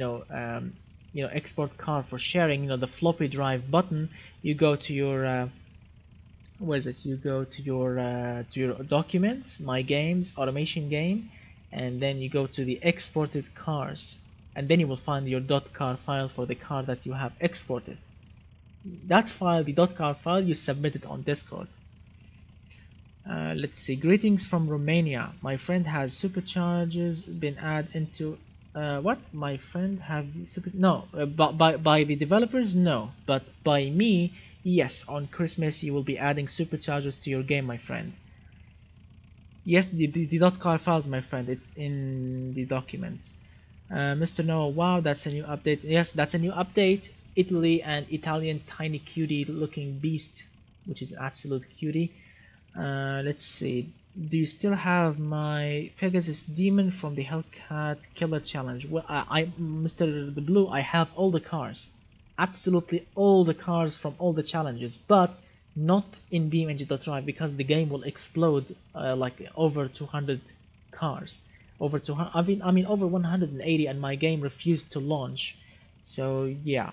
export car for sharing, the floppy drive button, you go to your where is it? You go to your documents, my games, Automation game, and then you go to the exported cars, and then you will find your .car file for the car that you have exported. That file, the .car file, you submit it on Discord. Let's see. Greetings from Romania. My friend has superchargers been added into what? My friend have no, by the developers, no, but by me, yes. On Christmas you will be adding superchargers to your game, my friend. Yes, the .car files, my friend, it's in the documents. Mr. Noah, wow, that's a new update. Yes, that's a new update. Italy and Italian tiny cutie looking beast, which is an absolute cutie. Let's see. Do you still have my Pegasus Demon from the Hellcat Killer Challenge? Well, Mr. The Blue, I have all the cars, absolutely all the cars from all the challenges, but not in BeamNG.drive because the game will explode like over 200 cars, over 200. I mean over 180, and my game refused to launch. So yeah.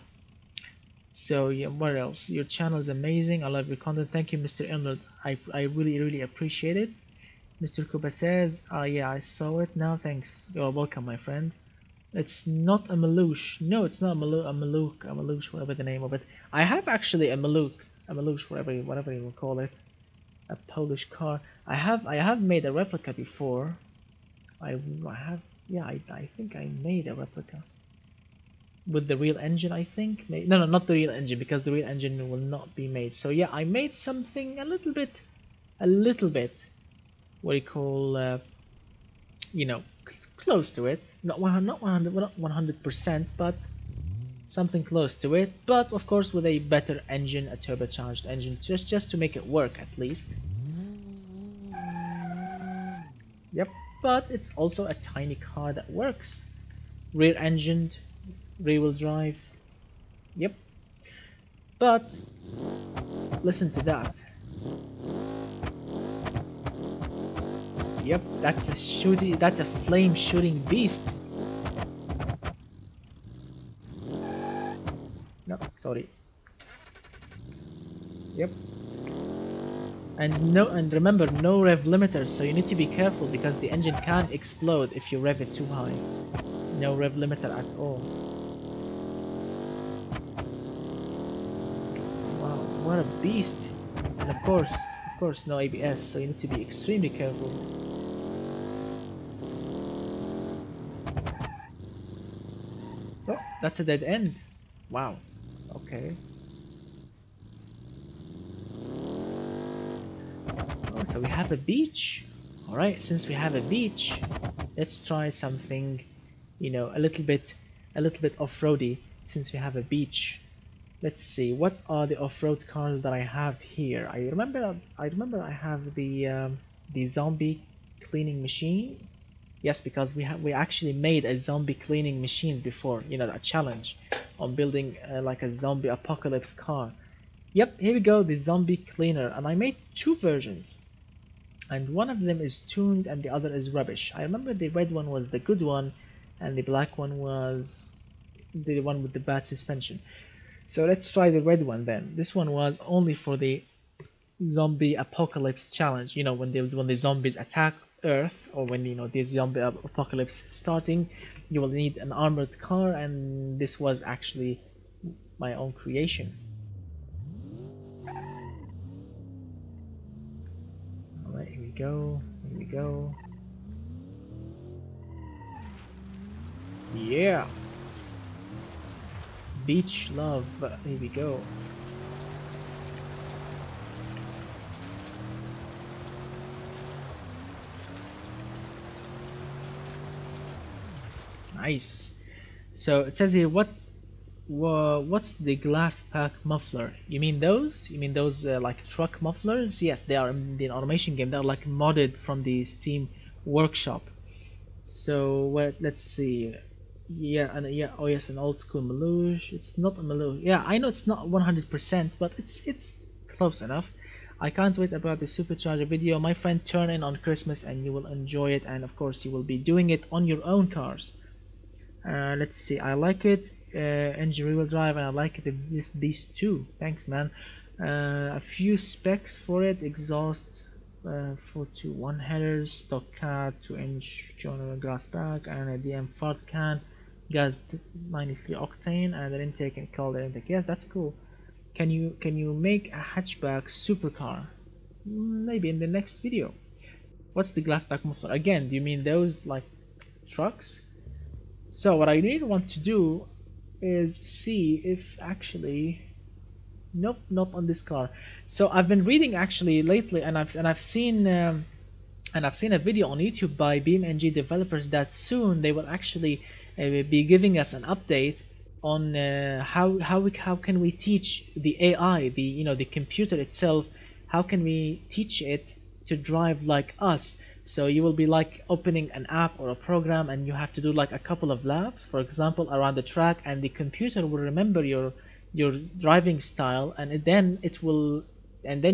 So yeah, what else? Your channel is amazing. I love your content. Thank you, Mr. Emerald. I really appreciate it. Mr. Kuba says, yeah, I saw it now. Thanks. You're welcome, my friend. It's not a Malouche. No, it's not a Malouche, whatever the name of it. I have actually a Malouche, whatever you will call it, a Polish car. I have made a replica before. I have, yeah, I think I made a replica with the real engine. I think, no, not the real engine, because the real engine will not be made. So yeah, I made something a little bit, what do you call, you know, close to it. Not 100%, but something close to it. But of course, with a better engine, a turbocharged engine, just to make it work at least. Yep. But it's also a tiny car that works. Rear engined, rear wheel drive. Yep. But listen to that. Yep, that's a flame shooting beast. No, sorry. Yep. And remember, no rev limiters, so you need to be careful because the engine can explode if you rev it too high. No rev limiter at all. Wow, what a beast. And of course no ABS, so you need to be extremely careful. Oh, that's a dead end. Wow. Okay. Oh, so we have a beach. Alright, since we have a beach, let's try something, you know, a little bit off-roady since we have a beach. Let's see, what are the off-road cars that I have here? I remember I have the zombie cleaning machine. Yes, because we actually made a zombie cleaning machines before, you know, that challenge on building like a zombie apocalypse car. Yep, here we go, the zombie cleaner, and I made two versions. And one of them is tuned and the other is rubbish. I remember the red one was the good one and the black one was the one with the bad suspension. So let's try the red one then. This one was only for the zombie apocalypse challenge. You know, when the zombies attack Earth, or when, you know, the zombie apocalypse starting, you will need an armored car, and this was actually my own creation. Alright, here we go. Here we go. Yeah. Beach love. Here we go. Nice. So it says here, what's the glass pack muffler? You mean those? You mean those like truck mufflers? Yes, they are in the automation game. They're like modded from the Steam workshop. So let's see. Yeah, and yeah, oh yes, an old school Malouche. It's not a Malouche. Yeah, I know it's not 100%, but it's close enough. I can't wait about the supercharger video. My friend, turn in on Christmas and you will enjoy it, and of course you will be doing it on your own cars. Let's see, I like it, engine rear-wheel drive, and I like these two. Thanks, man. A few specs for it: exhaust 421 headers, stock cat, 2-inch genre grass pack, and a DM fart can, gas 93 octane, and an intake and cold air intake. Yes, that's cool. Can you make a hatchback supercar? Maybe in the next video. What's the glass pack muffler? Again, do you mean those like trucks? So what I really want to do is see if actually, nope, not on this car. So I've been reading actually lately, and I've seen a video on YouTube by BeamNG developers that soon they will actually be giving us an update on how can we teach the AI, the computer itself, how can we teach it to drive like us. So you will be like opening an app or a program, and you have to do like a couple of laps, for example, around the track, and the computer will remember your driving style, and then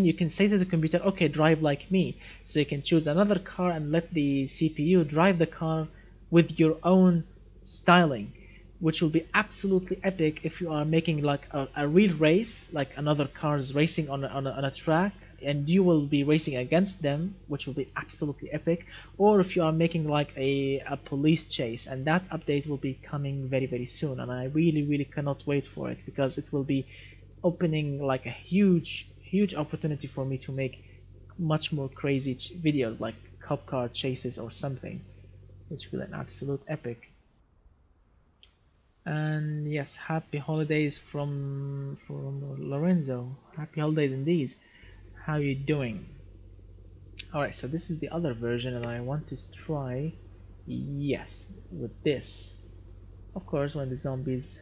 you can say to the computer, okay, drive like me. So you can choose another car and let the CPU drive the car with your own styling. which will be absolutely epic if you are making like a real race, like another cars racing on a track, and you will be racing against them, which will be absolutely epic. Or if you are making like a police chase, and that update will be coming very very soon, and I really cannot wait for it, because it will be opening like a huge opportunity for me to make much more crazy videos like cop car chases or something, which will be an absolute epic. And yes, happy holidays from Lorenzo. Happy holidays indeed. How you doing? Alright, so this is the other version, and I want to try, yes, with this. Of course, when the zombies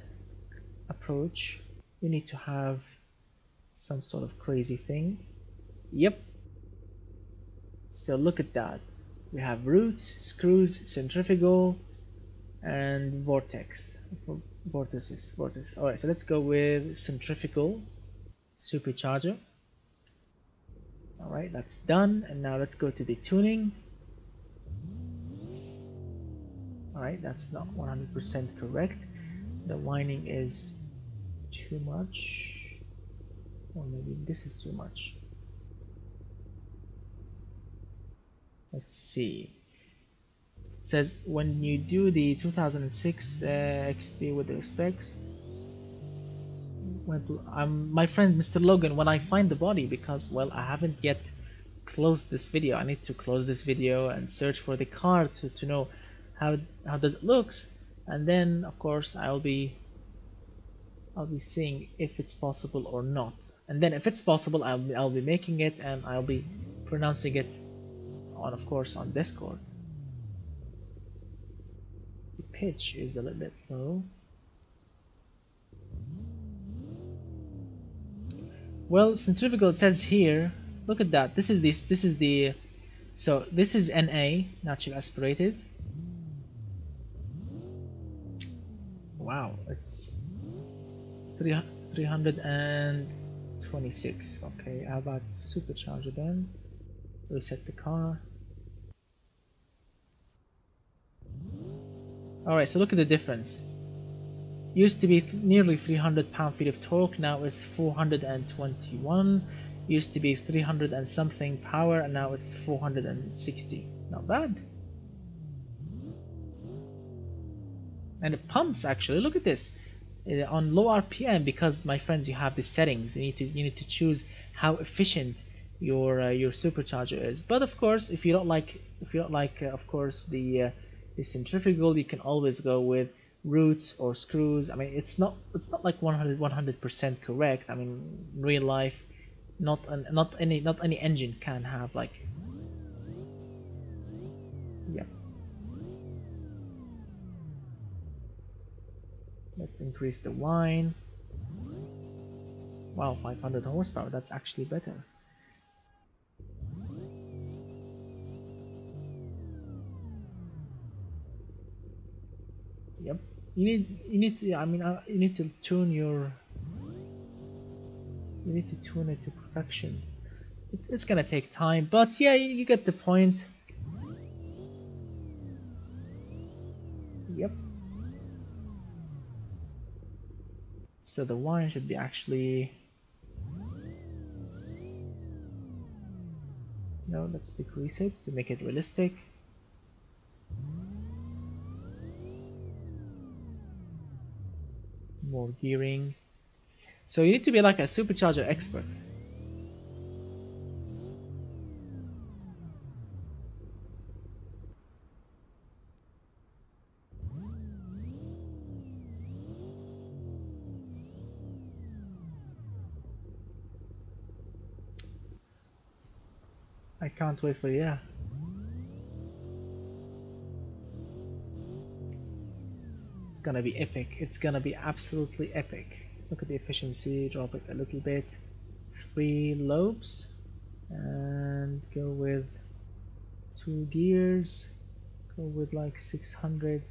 approach, you need to have some sort of crazy thing. Yep. So look at that. We have roots, screws, centrifugal, and vortex. Vortices. Alright, so let's go with centrifugal supercharger. Alright, that's done, and now let's go to the tuning. Alright, that's not 100% correct. The whining is too much, or maybe this is too much. Let's see. It says when you do the 2006 XP with the specs, my friend Mr. Logan, when I find the body, because well, I haven't yet closed this video. I need to close this video and search for the car to know how does it looks, and then of course I'll be seeing if it's possible or not, and then if it's possible I'll be making it, and I'll be pronouncing it on, of course, on Discord. The pitch is a little bit low. Well, centrifugal, it says here, look at that, this is so this is NA, naturally aspirated. Wow, it's 326. Okay, how about supercharger then? Reset the car. Alright, so look at the difference. Used to be nearly 300 pound-feet of torque, now it's 421. Used to be 300 and something power, and now it's 460. Not bad. And it pumps, actually. Look at this. On low RPM, because my friends, you have the settings. You need to choose how efficient your supercharger is. But of course, if you don't like of course the centrifugal, you can always go with roots or screws. I mean, it's not like 100% correct. I mean, in real life, not any engine can have like. Yep. Let's increase the whine. Wow, 500 horsepower. That's actually better. Yep. You need to. I mean, you need to tune your. You need to tune it to perfection. It's gonna take time, but yeah, you get the point. Yep. So the whine should be actually. No, let's decrease it to make it realistic. More gearing. So you need to be like a supercharger expert. I can't wait for yeah. It's gonna be epic. It's gonna be absolutely epic. Look at the efficiency, drop it a little bit. 3 lobes, and go with 2 gears. Go with like 600.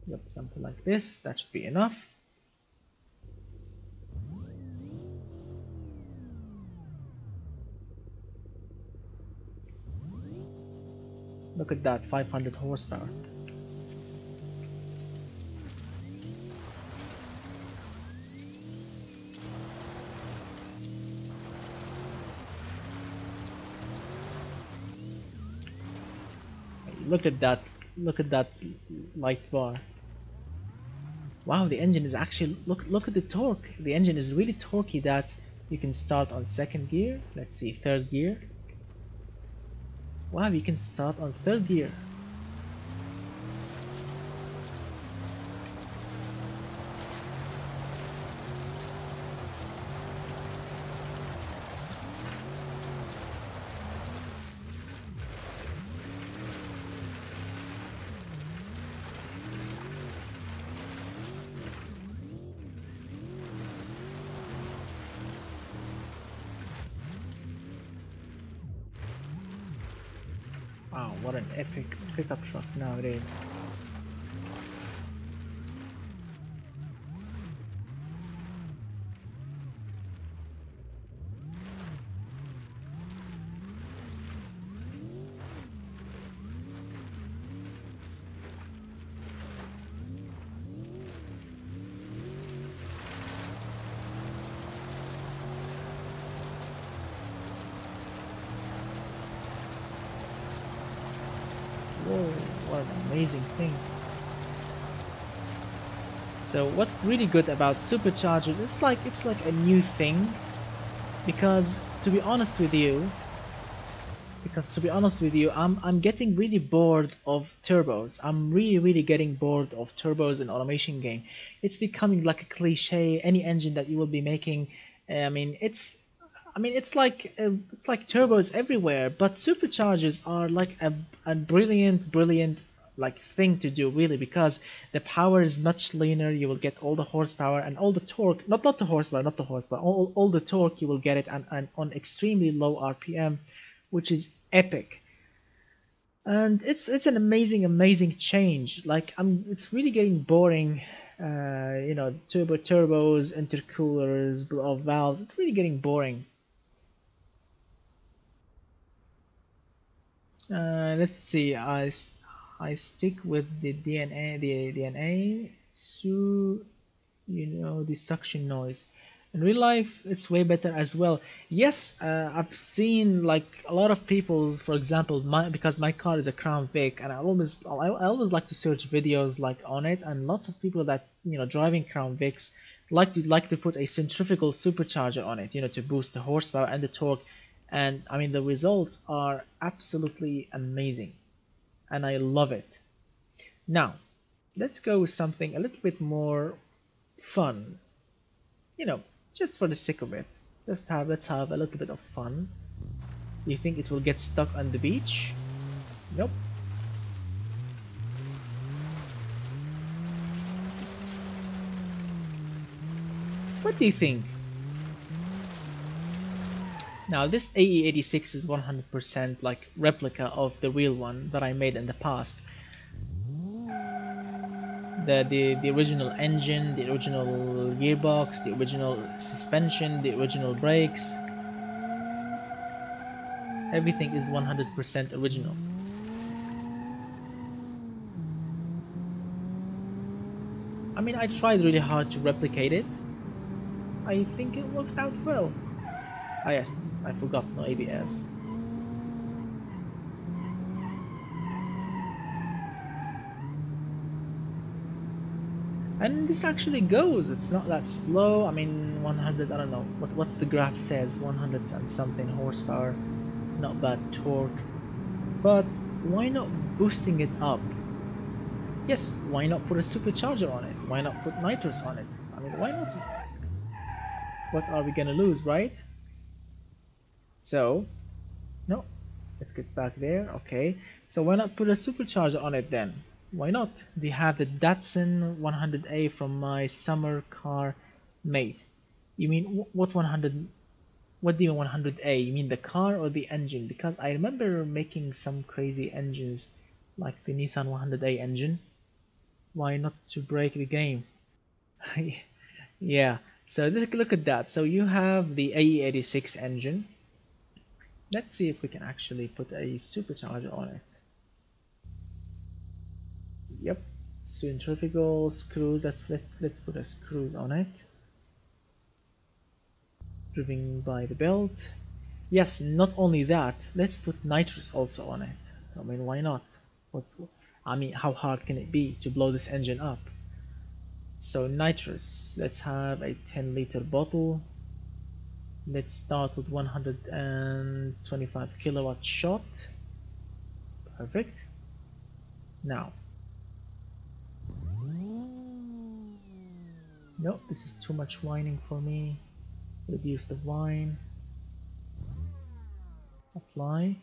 Yep, something like this. That should be enough. Look at that, 500 horsepower. look at that. Look at that light bar. Wow, the engine is actually, look at the torque. The engine is really torquey that you can start on second gear. Let's see, third gear. Wow, you can start on third gear. Wow, what an epic pickup truck nowadays. Whoa, what an amazing thing. So what's really good about supercharger, it's like a new thing, because to be honest with you, I'm getting really bored of turbos. I'm really getting bored of turbos in automation game. It's becoming like a cliche. Any engine that you will be making, I mean, it's like turbos everywhere. But superchargers are like a brilliant like thing to do really, because the power is much leaner. You will get all the horsepower and all the torque. Not the horsepower, not the horsepower. All the torque you will get it, and on extremely low RPM, which is epic. And it's an amazing change. Like it's really getting boring. You know, turbos, intercoolers, blow valves. It's really getting boring. Let's see. I stick with the DNA. So you know, the suction noise. In real life, it's way better as well. Yes, I've seen like a lot of people, for example, because my car is a Crown Vic, and I always like to search videos like on it, and lots of people that, you know, driving Crown Vics like to put a centrifugal supercharger on it, you know, to boost the horsepower and the torque. And I mean, the results are absolutely amazing, and I love it. Now, let's go with something a little bit more fun, you know, just for the sake of it. Let's have a little bit of fun. Do you think it will get stuck on the beach? Nope. What do you think? Now this AE86 is 100% like replica of the real one that I made in the past. The original engine, the original gearbox, the original suspension, the original brakes. Everything is 100% original. I mean, I tried really hard to replicate it. I think it worked out well. Ah yes, I forgot, no ABS. And this actually goes, it's not that slow. I mean, 100, I don't know, what's the graph says, 100 and something horsepower, not bad torque. But why not boosting it up? Yes, why not put a supercharger on it? Why not put nitrous on it? I mean, why not? What are we gonna lose, right? So, no, let's get back there. Okay, so why not put a supercharger on it then? Why not? We have the Datsun 100A from my summer car mate. You mean what 100? What do you mean 100A? You mean the car or the engine? Because I remember making some crazy engines like the Nissan 100A engine. Why not to break the game? Yeah, so look at that. So you have the AE86 engine. Let's see if we can actually put a supercharger on it. Yep, centrifugal screws. Let's put a screws on it. Driven by the belt. Yes, not only that, let's put nitrous also on it. I mean, why not? What's, I mean, how hard can it be to blow this engine up? So nitrous, let's have a 10-liter bottle. Let's start with 125 kilowatt shot. Perfect. Now, no, this is too much whining for me. Reduce the whine. Apply.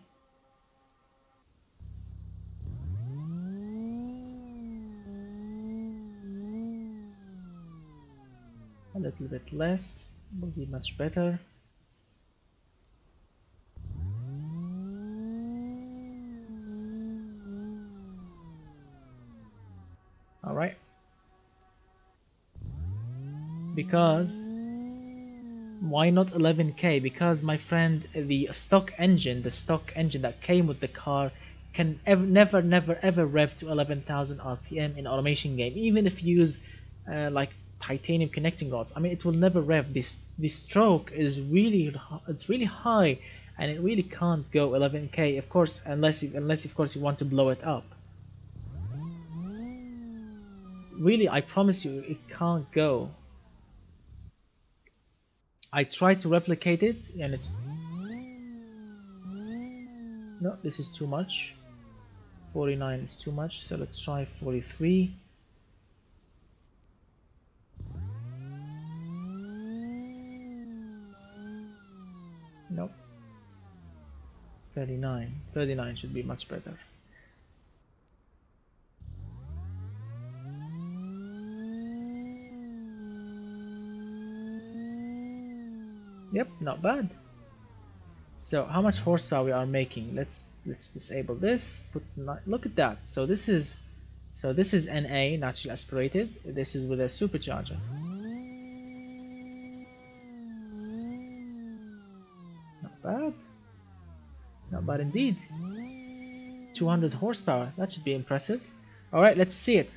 A little bit less will be much better. Alright. Because why not 11k? Because my friend, the stock engine that came with the car can never ever rev to 11,000 rpm in automation game, even if you use like titanium connecting rods. I mean, it will never rev. This stroke is really high, and it really can't go 11k, of course, unless of course you want to blow it up. Really, I promise you, it can't go. I tried to replicate it, and it's no, this is too much. 49 is too much, so let's try 43. Nope. 39 should be much better. Yep, not bad. So how much horsepower we are making? Let's disable this. Look at that. So this is NA, naturally aspirated. This is with a supercharger. Not bad. Not bad indeed. 200 horsepower. That should be impressive. All right, let's see it.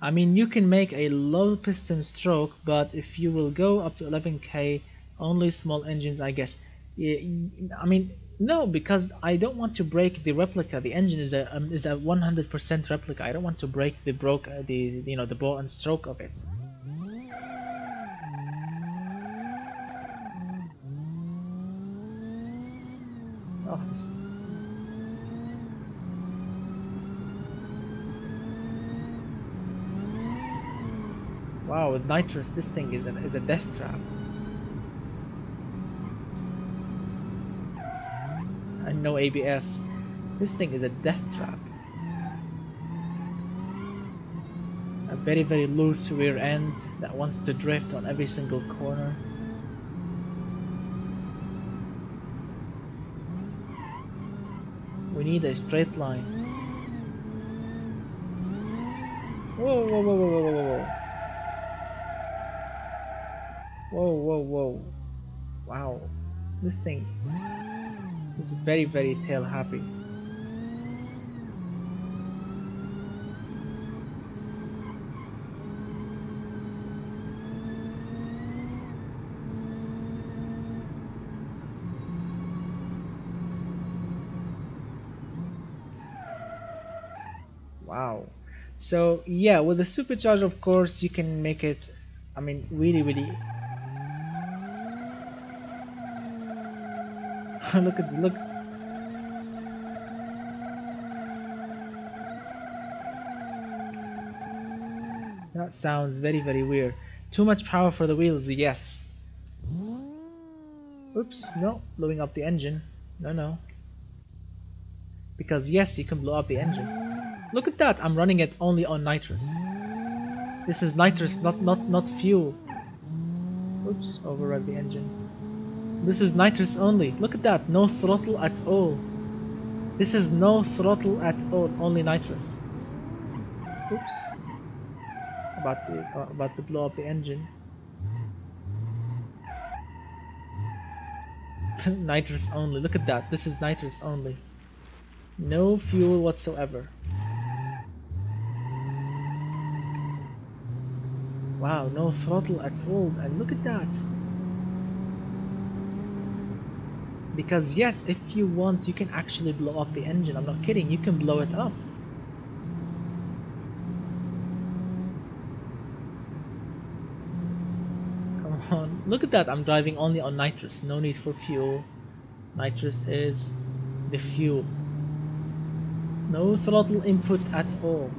I mean, you can make a low piston stroke, but if you will go up to 11k, only small engines, I guess. I mean, no, because I don't want to break the replica. The engine is a 100% replica. I don't want to break the bore and stroke of it. Oh, wow, with nitrous, this thing is a death trap. And no ABS. This thing is a death trap. A very loose rear end that wants to drift on every single corner. We need a straight line. Whoa, whoa, whoa, whoa, whoa, whoa, whoa. Whoa, whoa, whoa. Wow. This thing is very tail happy. Wow. So yeah, with the supercharger, of course, you can make it, I mean, really look. That sounds very weird. Too much power for the wheels, yes. Oops, no, blowing up the engine. No. Because yes, you can blow up the engine. Look at that, I'm running it only on nitrous. This is nitrous, not fuel. Oops, override the engine. This is nitrous only. Look at that, no throttle at all. This is no throttle at all, only nitrous. Oops. About to blow up the engine. Nitrous only. Look at that. This is nitrous only. No fuel whatsoever. Wow, no throttle at all. And look at that. Because yes, if you want, you can actually blow up the engine. I'm not kidding, you can blow it up. Come on, look at that, I'm driving only on nitrous, no need for fuel. Nitrous is the fuel. No throttle input at all.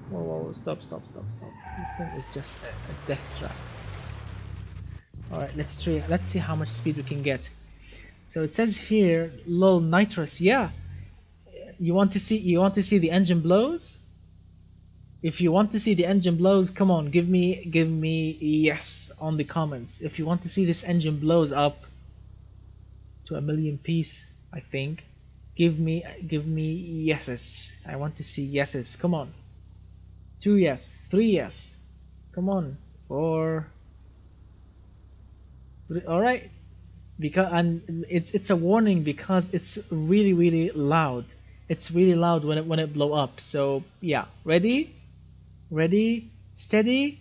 Whoa, whoa, stop. This thing is just a death trap. Alright, let's see how much speed we can get. So it says here low nitrous. Yeah. You want to see the engine blows? If you want to see the engine blows, come on, give me yes on the comments. If you want to see this engine blows up to a million piece, I think. Give me yeses. I want to see yeses. Come on. 2 yes, 3 yes. Come on. 4 3. All right. Because and it's a warning because it's really loud. It's really loud when it blow up. So, yeah. Ready? Ready? Steady?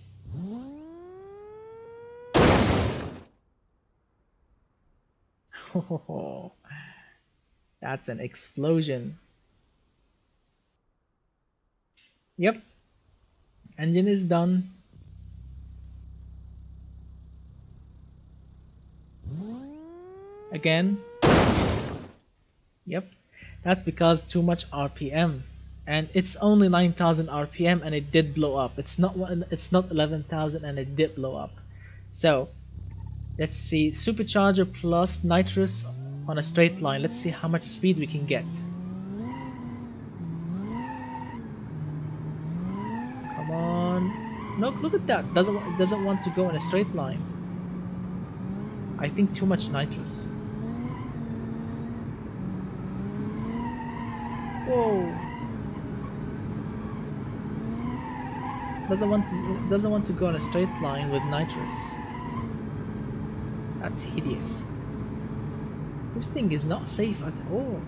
Oh, that's an explosion. Yep. Engine is done. Again. Yep. That's because too much RPM. And it's only 9,000 RPM and it did blow up. It's not 11,000 and it did blow up. So, let's see, supercharger plus nitrous on a straight line. Let's see how much speed we can get. Come on. No, look at that. It doesn't want to go in a straight line. I think too much nitrous. Whoa. Doesn't want to go in a straight line with nitrous. That's hideous. This thing is not safe at all.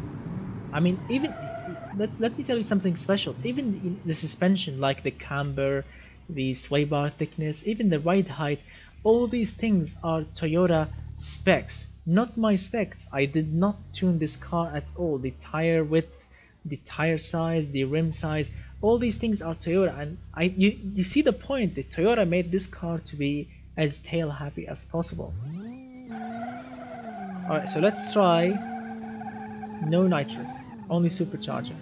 I mean, even let me tell you something special. Even the suspension, like the camber, the sway bar thickness, even the ride height, all these things are Toyota specs, not my specs. I did not tune this car at all. The tire width, the tire size, the rim size, all these things are Toyota, and you see the point. The Toyota made this car to be as tail happy as possible. Alright, so let's try no nitrous, only supercharger.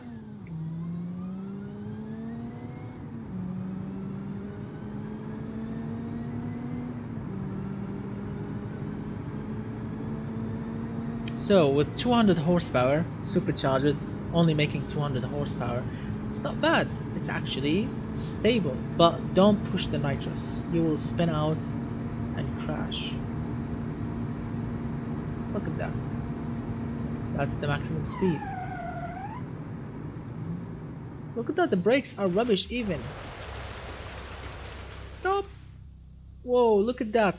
So with 200 horsepower, supercharged, only making 200 horsepower, it's not bad. It's actually stable, but don't push the nitrous. You will spin out and crash. Look at that. That's the maximum speed. Look at that, the brakes are rubbish even. Stop! Whoa, look at that.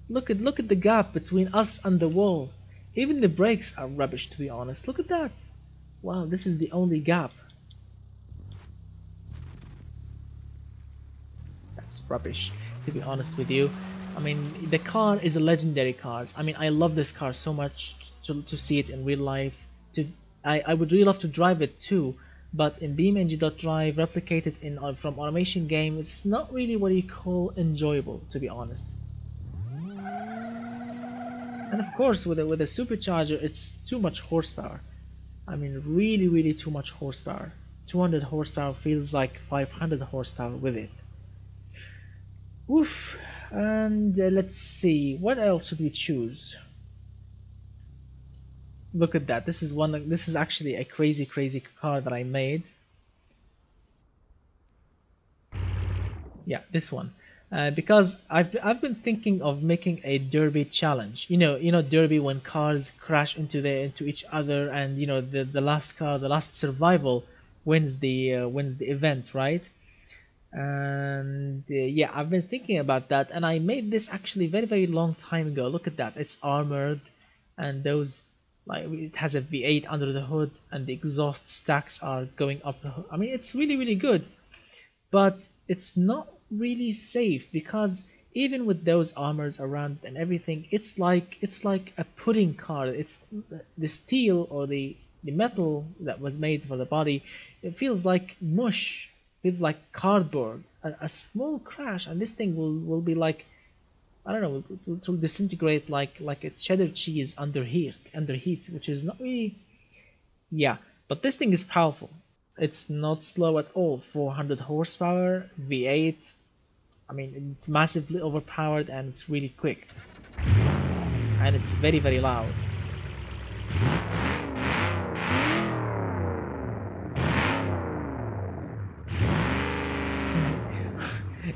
Look at the gap between us and the wall. Even the brakes are rubbish, to be honest. Look at that. Wow, this is the only gap. That's rubbish, to be honest with you. I mean, the car is a legendary car. I mean, I love this car so much to see it in real life. I would really love to drive it too, but in BeamNG.drive, replicated in from automation game, it's not really what you call enjoyable, to be honest. And of course, with a supercharger, it's too much horsepower. I mean, really too much horsepower. 200 horsepower feels like 500 horsepower with it. Oof. And let's see, what else should we choose? Look at that. This is actually a crazy car that I made. Yeah, this one. Because I've been thinking of making a derby challenge. You know derby, when cars crash into each other, and you know the last car, the last survival wins the event, right? And yeah, I've been thinking about that, and I made this actually very long time ago. Look at that, it's armored, and those, like, it has a V8 under the hood, and the exhaust stacks are going up the hood. I mean, it's really good, but it's not really safe, because even with those armors around and everything, it's like a pudding car. It's the steel or the metal that was made for the body. It feels like mush. Feels like cardboard. A small crash, and this thing will be like, I don't know, it will disintegrate like a cheddar cheese under heat, which is not really, yeah. But this thing is powerful. It's not slow at all. 400 horsepower, V8. I mean, it's massively overpowered and it's really quick. And it's very, very loud.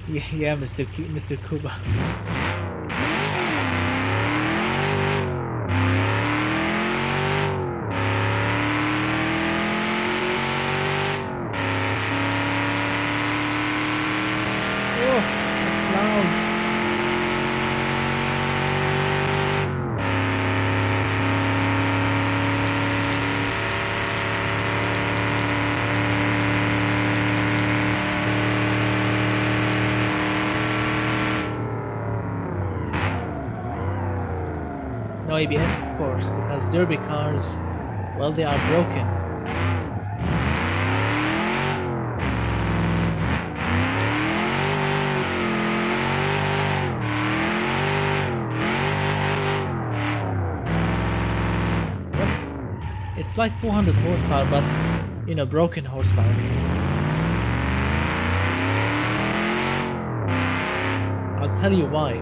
Yeah, Mr. Kuba. Oh, that's loud. No ABS, of course, because derby cars, well, they are broken. Yep. It's like 400 horsepower, but, you know, broken horsepower. I'll tell you why.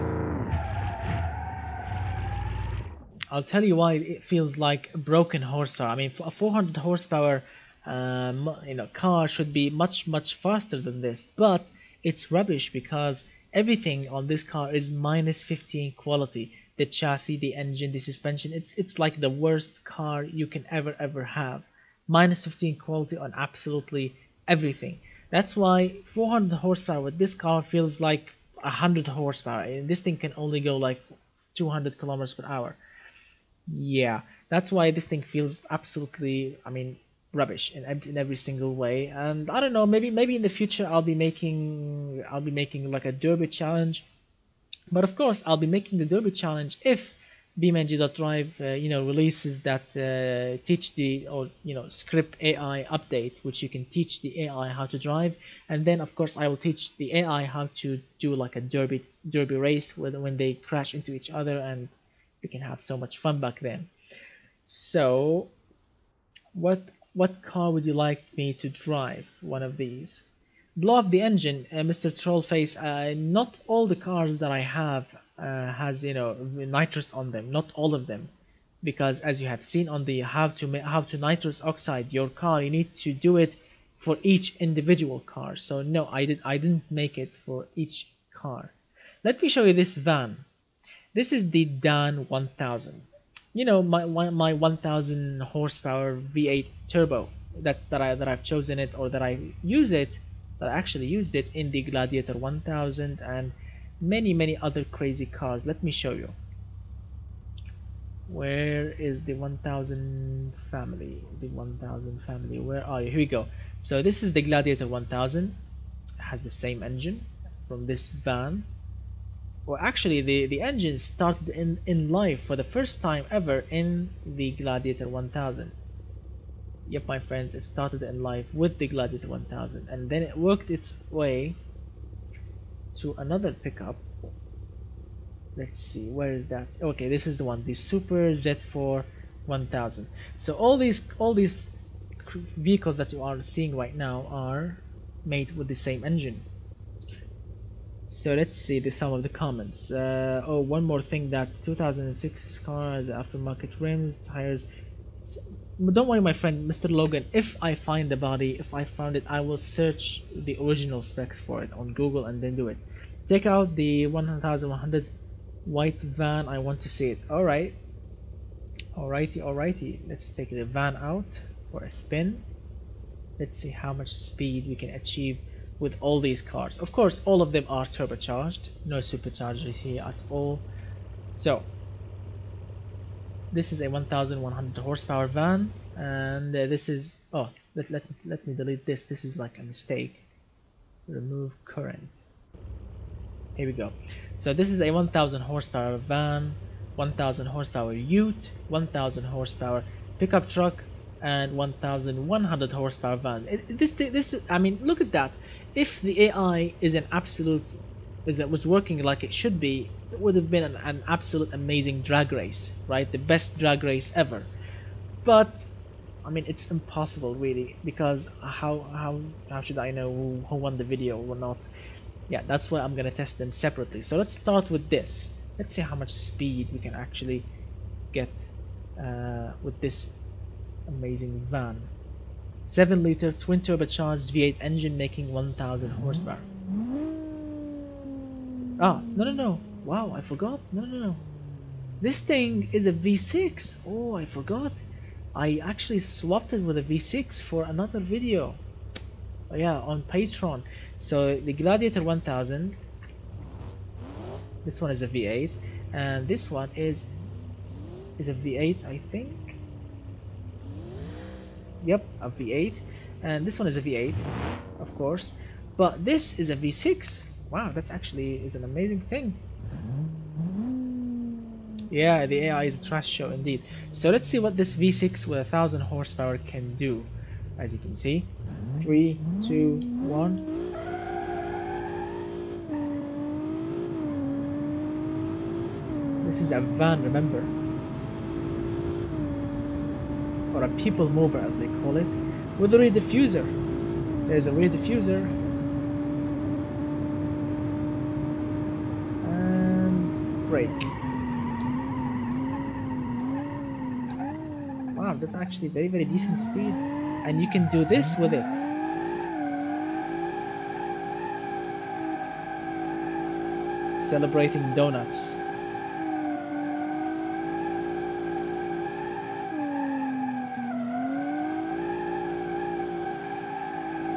I'll tell you why it feels like broken horsepower. I mean, a 400 horsepower car should be much faster than this, but it's rubbish because everything on this car is minus 15 quality. The chassis, the engine, the suspension, it's like the worst car you can ever have. Minus 15 quality on absolutely everything. That's why 400 horsepower with this car feels like 100 horsepower, and this thing can only go like 200 kilometers per hour. Yeah, that's why this thing feels absolutely, I mean, rubbish in every single way. And I don't know, maybe in the future I'll be making like a derby challenge. But of course, I'll be making the derby challenge if BeamNG.drive releases that teach the, or script AI update, which you can teach the AI how to drive. And then of course I will teach the AI how to do like a derby race when they crash into each other, and we can have so much fun back then. So what car would you like me to drive? One of these. Blow up the engine, Mr. Trollface. Not all the cars that I have has nitrous on them. Not all of them, because as you have seen on the how to nitrous oxide your car, you need to do it for each individual car. So no, I didn't make it for each car. Let me show you this van. This is the Dan 1000. You know, my 1000 horsepower V8 turbo that I've chosen it, or that I actually used it in the Gladiator 1000 and many other crazy cars. Let me show you. Where is the 1000 family? The 1000 family. Where are you? Here we go. So this is the Gladiator 1000. It has the same engine from this van. Well, actually, the engine started in life for the first time ever in the Gladiator 1000. Yep, my friends, it started in life with the Gladiator 1000, and then it worked its way to another pickup. Let's see, where is that? Okay, this is the one, the Super Z4 1000. So all these vehicles that you are seeing right now are made with the same engine. So let's see some of the comments. Oh, one more thing, that 2006 car has aftermarket rims, tires. Don't worry, my friend, Mr. Logan. If I find the body, if I found it, I will search the original specs for it on Google and then do it. Take out the 1100 white van. I want to see it. Alrighty. Let's take the van out for a spin. Let's see how much speed we can achieve with all these cars. Of course, all of them are turbocharged, no superchargers here at all. So this is a 1100 horsepower van, and this is, oh, let me delete this. This is like a mistake. Remove current. Here we go. So this is a 1000 horsepower van, 1000 horsepower ute, 1000 horsepower pickup truck, and 1100 horsepower van. This, I mean, look at that. If the AI is an absolute, was working like it should be, it would have been an absolute amazing drag race, right? The best drag race ever. But I mean, it's impossible really, because how should I know who won the video or not? Yeah, that's why I'm gonna test them separately. So let's start with this. Let's see how much speed we can actually get with this amazing van. 7-liter twin turbocharged V8 engine making 1000 horsepower. Ah, no. Wow, I forgot. No. This thing is a V6. Oh, I forgot. I actually swapped it with a V6 for another video. Oh, yeah, on Patreon. So the Gladiator 1000, this one is a V8, and this one is a V8, I think. Yep, a V8, and this one is a V8, of course, but this is a V6. Wow, that's actually is an amazing thing. Yeah, the AI is a trash show indeed. So let's see what this V6 with 1000 horsepower can do. As you can see, 3, 2, 1. This is a van, remember, or a people mover as they call it, with a rear diffuser. There's a rear diffuser, and brake. Wow, that's actually very decent speed, and you can do this with it. Celebrating donuts.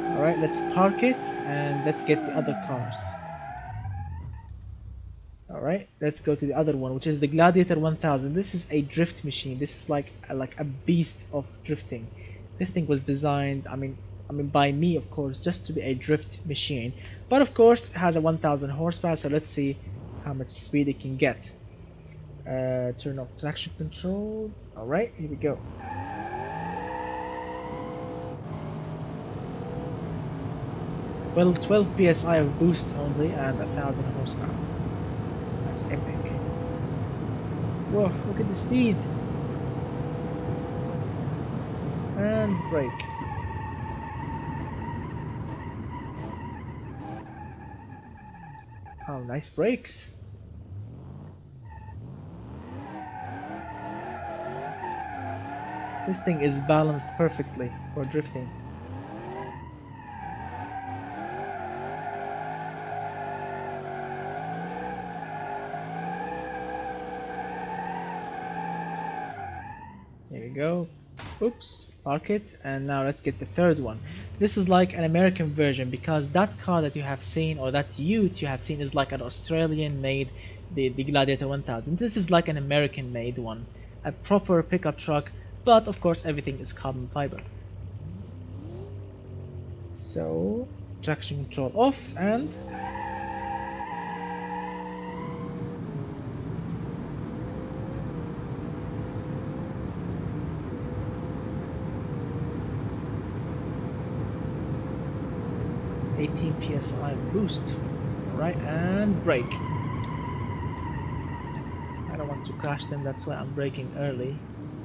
Alright, let's park it and let's get the other cars. Alright, let's go to the other one, which is the Gladiator 1000. This is a drift machine. This is like a beast of drifting. This thing was designed, I mean by me, of course, just to be a drift machine. But of course, it has a 1000 horsepower, so let's see how much speed it can get. Turn off traction control. Alright, here we go. Well, 12 psi of boost only and 1000 horsepower. That's epic. Whoa, look at the speed. And brake. Oh, nice brakes. This thing is balanced perfectly for drifting. There we go. Oops, park it, and now let's get the third one. This is like an American version, because that car that you have seen, or that ute you have seen, is like an Australian made, the Gladiator 1000. This is like an American made one, a proper pickup truck, but of course everything is carbon fiber. So, traction control off, and 18 psi boost. Alright, and brake. I don't want to crash them, that's why I'm braking early.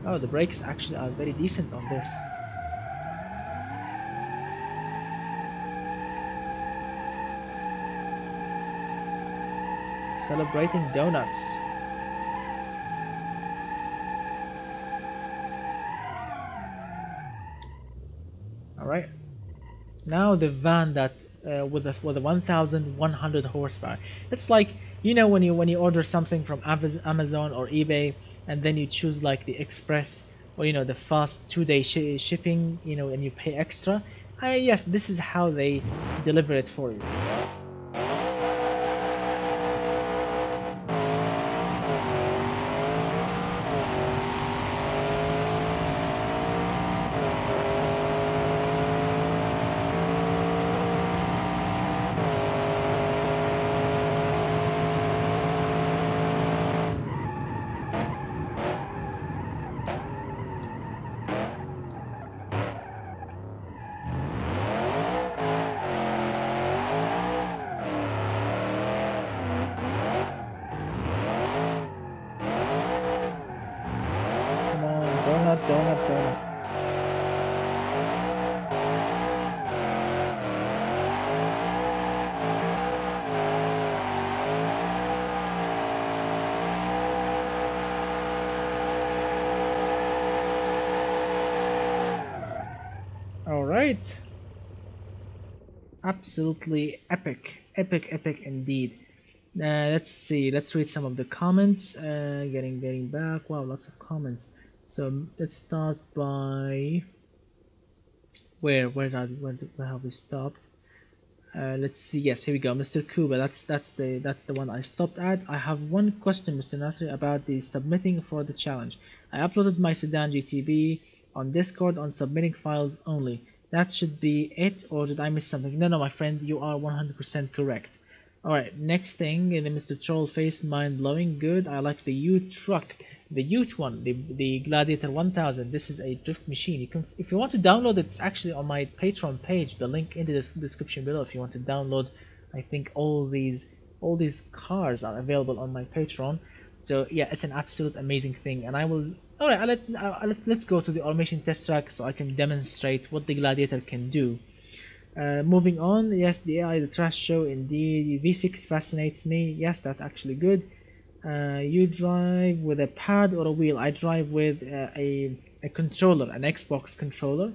Oh, the brakes actually are very decent on this. Celebrating donuts. Alright. Now the van that with the 1100 horsepower. It's like, you know, when you order something from Amazon or eBay, and then you choose like the express, or you know, the fast 2-day shipping, you know, and you pay extra. Yes, this is how they deliver it for you. donut. All right. Absolutely epic indeed. Let's see, let's read some of the comments. Getting back, wow, lots of comments. So let's start by where have we stopped? Let's see, yes, here we go, Mr. Kuba. That's the one I stopped at. I have one question, Mr. Nasri, about the submitting for the challenge. I uploaded my Sedan GTB on Discord on submitting files only. That should be it, or did I miss something? No, my friend, you are 100% correct. Alright, next thing, Mr. Trollface, mind blowing, good. I like the Ute truck, the Ute one, the Gladiator 1000. This is a drift machine. You can, if you want to download it, it's actually on my Patreon page. The link in the description below. If you want to download, I think all these cars are available on my Patreon. So yeah, it's an absolute amazing thing, and I will. Alright, let's go to the automation test track so I can demonstrate what the Gladiator can do. Moving on, yes, the AI, the trash show, indeed. V6 fascinates me. Yes, that's actually good. You drive with a pad or a wheel? I drive with a controller, an Xbox controller.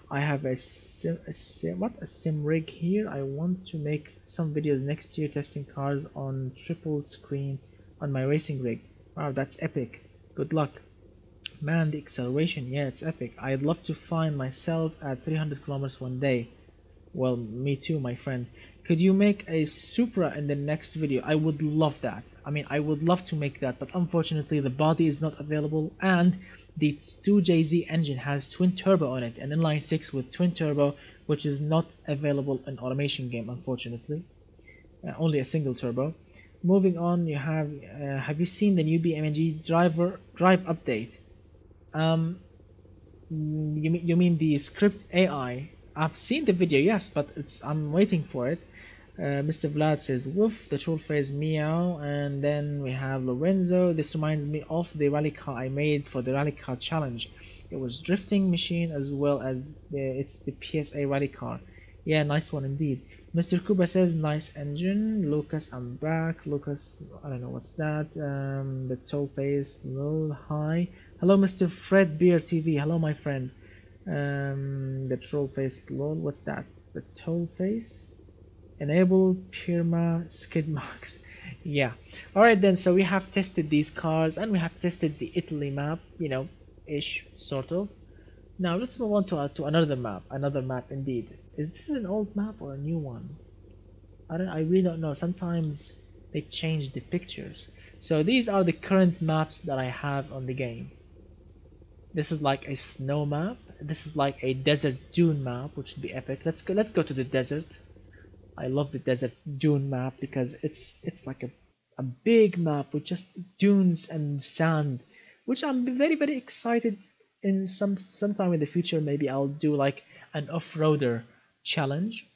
I have a sim rig here. I want to make some videos next year testing cars on triple screen on my racing rig. Wow, that's epic. Good luck. Man, the acceleration, yeah, it's epic. I'd love to find myself at 300 kilometers one day. Well, me too, my friend. Could you make a Supra in the next video? I would love that. I mean, I would love to make that, but unfortunately the body is not available, and the 2JZ engine has twin turbo on it, an inline 6 with twin turbo, which is not available in automation game, unfortunately. Only a single turbo. Moving on, you have you seen the new BMG drive update? You mean the script AI? I've seen the video, yes, but I'm waiting for it. Mr. Vlad says woof, the troll phrase meow, and then we have Lorenzo. This reminds me of the rally car I made for the rally car challenge. It was drifting machine as well as it's the PSA rally car. Yeah, nice one indeed. Mr. Kuba says nice engine. Lucas, I'm back. Lucas, I don't know what's that. The toll face, lol, hi. Hello, Mr. Fred Beer TV. Hello, my friend. The troll face, lol, what's that? The toll face. Enable perma skid marks. Yeah. Alright then, so we have tested these cars and we have tested the Italy map, you know, ish, sort of. Now let's move on to another map indeed. Is this an old map or a new one? I really don't know. Sometimes they change the pictures. So these are the current maps that I have on the game. This is like a snow map. This is like a desert dune map, which would be epic. Let's go to the desert. I love the desert dune map because it's like a big map with just dunes and sand, which I'm very excited. In sometime in the future, maybe I'll do like an off-roader challenge,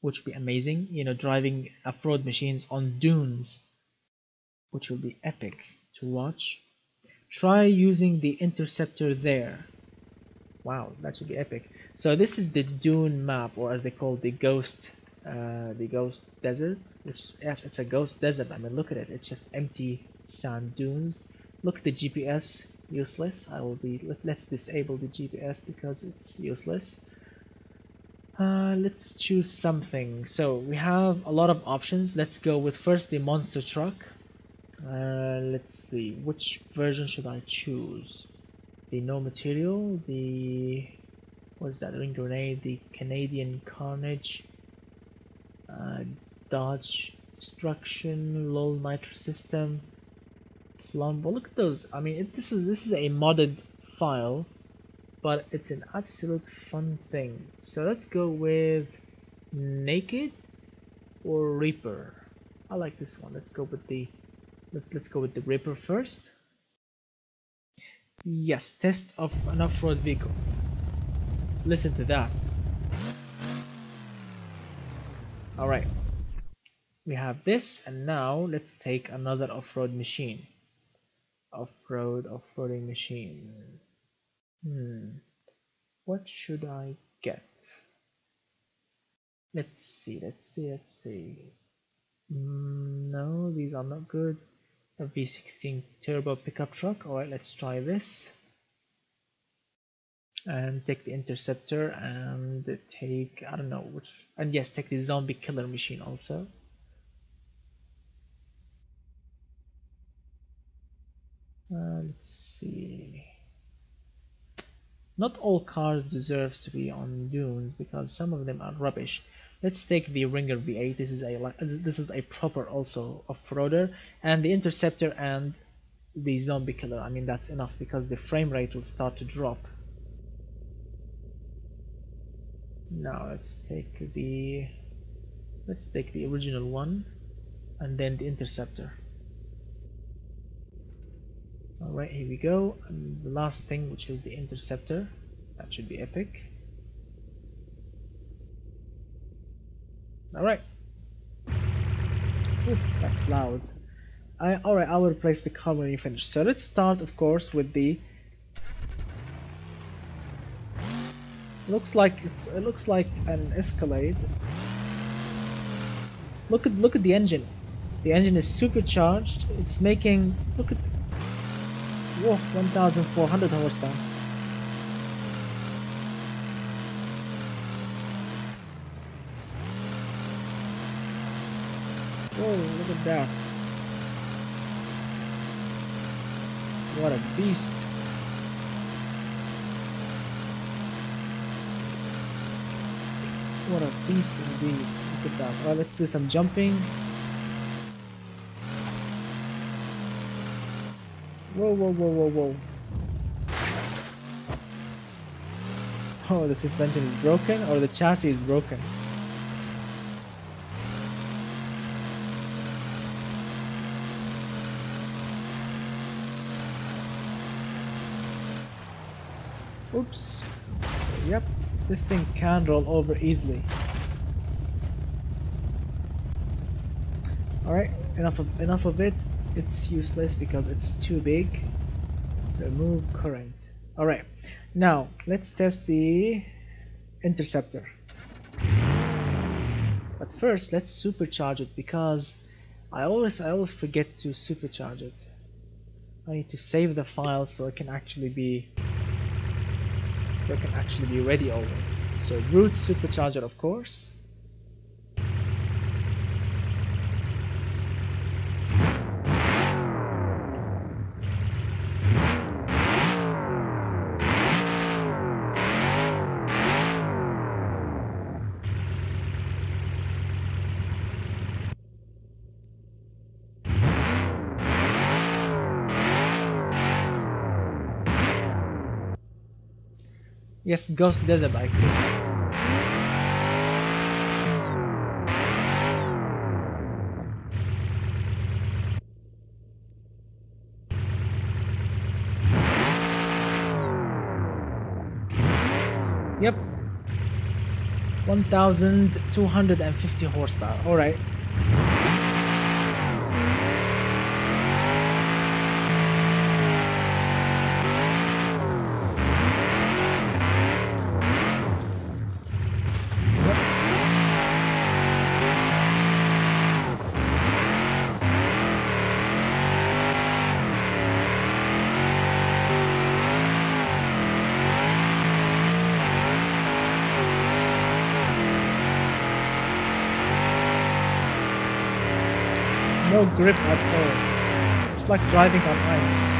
which would be amazing. You know, driving off-road machines on dunes, which will be epic to watch. Try using the interceptor there. Wow, that should be epic. So this is the dune map, or as they call the ghost desert. Which, yes, it's a ghost desert. I mean, look at it. It's just empty sand dunes. Look at the GPS. Useless. Let's disable the GPS because it's useless. Let's choose something. So we have a lot of options. Let's go with first the monster truck. Let's see, which version should I choose? The no material, the what is that, ring grenade, the Canadian Carnage, Dodge Destruction, low nitro system, plumb. Well, look at those. I mean, this is a modded file, but it's an absolute fun thing. So let's go with naked or Reaper. I like this one. Let's go with the Reaper first. Yes, test of an off-road vehicles. Listen to that. Alright, we have this, and now let's take another off-road machine. Off-roading machine. What should I get? Let's see. No, these are not good. A V16 turbo pickup truck. Alright, let's try this. And take the interceptor and take, I don't know which, and yes, take the zombie killer machine also. Let's see. Not all cars deserve to be on dunes because some of them are rubbish. Let's take the Ringer V8. This is a proper also off-roader, and the interceptor and the zombie killer. I mean, that's enough because the frame rate will start to drop. Now let's take the original one and then the interceptor. Alright, here we go. And the last thing, which is the interceptor. That should be epic. Alright. Oof, that's loud. Alright, I will replace the car when you finish. So let's start, of course, with the. It looks like an Escalade. Look at the engine. The engine is supercharged. It's making, look at. Whoa, 1,400 horsepower. Whoa, look at that. What a beast. What a beast indeed. Look at that. Alright, let's do some jumping. Whoa, whoa, whoa, whoa, whoa. Oh, the suspension is broken or the chassis is broken. Oops. So, yep, this thing can roll over easily. Alright, enough of it. It's useless because it's too big. Remove current. Alright, now let's test the interceptor. But first let's supercharge it because I always forget to supercharge it. I need to save the file so it can actually be ready always. So root supercharger, of course. Yes, Ghost Desert, I think. Yep. 1,250 horsepower. Alright. No grip at all. It's like driving on ice.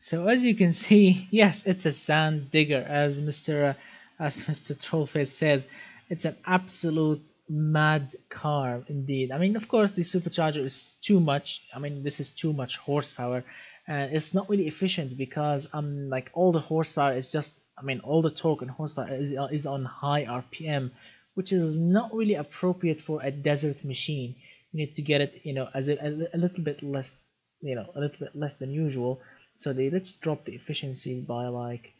So as you can see, yes, it's a sand digger, as Mr. Trollface says. It's an absolute mad car indeed. I mean, of course, the supercharger is too much. I mean, this is too much horsepower, and it's not really efficient because like all the horsepower is just. I mean, all the torque and horsepower is on high RPM, which is not really appropriate for a desert machine. You need to get it, as a little bit less, a little bit less than usual. So let's drop the efficiency by like,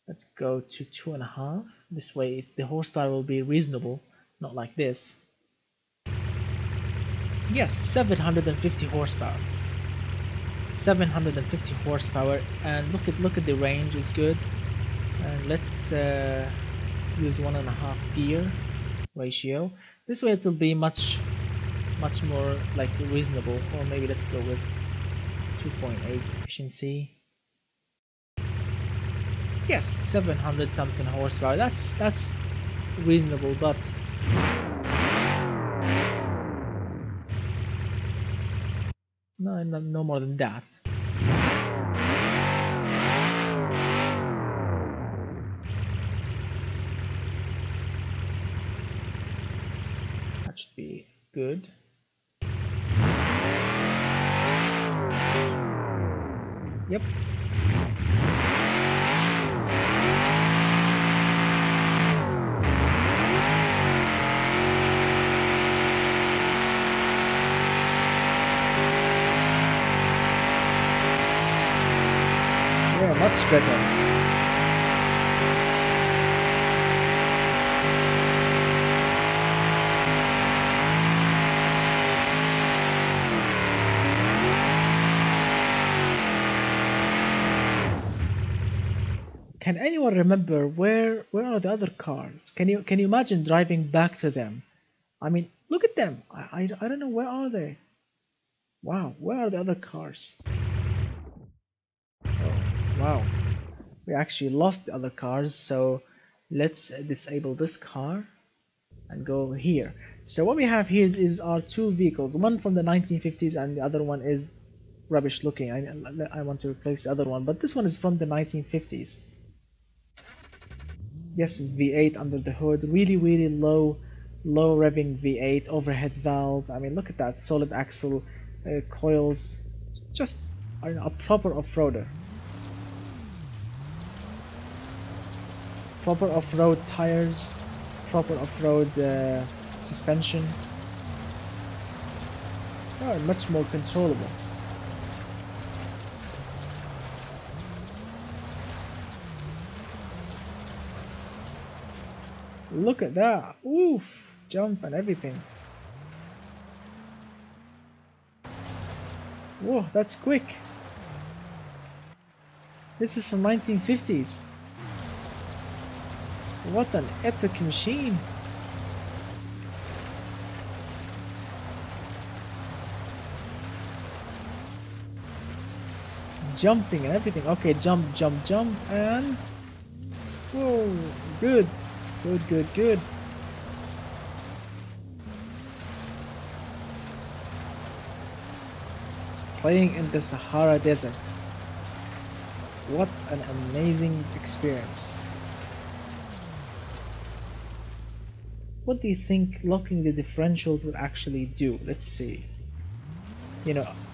let's go to 2.5. This way the horsepower will be reasonable, not like this. Yes, 750 horsepower. 750 horsepower, and look at the range, it's good. And let's use 1.5 gear ratio. This way it will be much more like reasonable, or maybe let's go with 2.8 efficiency. Yes, 700 something horsepower. That's reasonable, but no more than that. That should be good. Yep. Yeah, much better. Can anyone remember where are the other cars? Can you imagine driving back to them? I mean, look at them. I don't know, where are they? Wow, where are the other cars? Oh, wow. We actually lost the other cars, so let's disable this car and go here. So what we have here is our two vehicles, one from the 1950s and the other one is rubbish looking. I want to replace the other one, but this one is from the 1950s. Yes, V8 under the hood, really low revving V8, overhead valve. I mean, look at that, solid axle, coils, just a proper off-roader. Proper off-road tires, proper off-road suspension. Oh, much more controllable. Look at that! Oof! Jump and everything. Whoa, that's quick! This is from 1950s. What an epic machine! Jumping and everything. Okay, jump, and whoa, good. Playing in the Sahara Desert. What an amazing experience. What do you think locking the differentials will actually do? Let's see.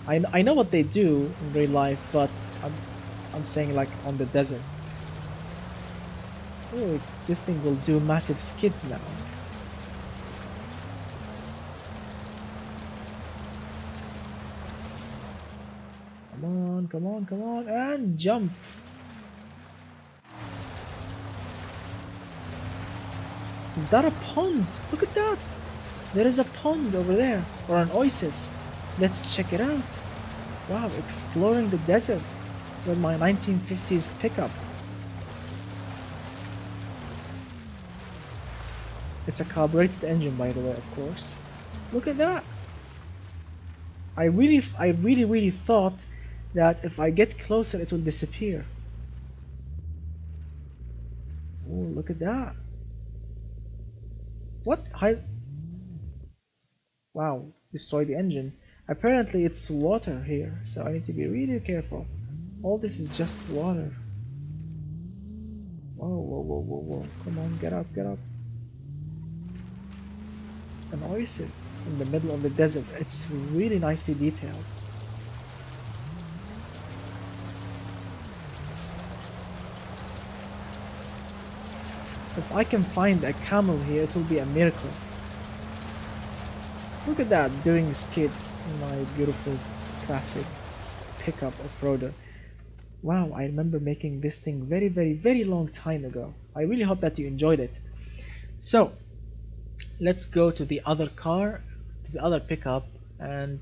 I know what they do in real life, but I'm saying like on the desert. Oh, this thing will do massive skids now. Come on, and jump. Is that a pond? Look at that. There is a pond over there, or an oasis. Let's check it out. Wow, exploring the desert with my 1950s pickup. It's a carbureted engine, by the way, of course. Look at that. I really thought that if I get closer it will disappear. Oh, look at that. What? Wow, destroy the engine. Apparently it's water here, so I need to be really careful. All this is just water. Whoa, whoa, whoa, whoa, whoa. Come on, get up, get up. An oasis in the middle of the desert. It's really nicely detailed. If I can find a camel here, it will be a miracle. Look at that, doing skids in my beautiful classic pickup off-roader. Wow, I remember making this thing very, very, very long time ago. I really hope that you enjoyed it. So, let's go to the other car, to the other pickup, and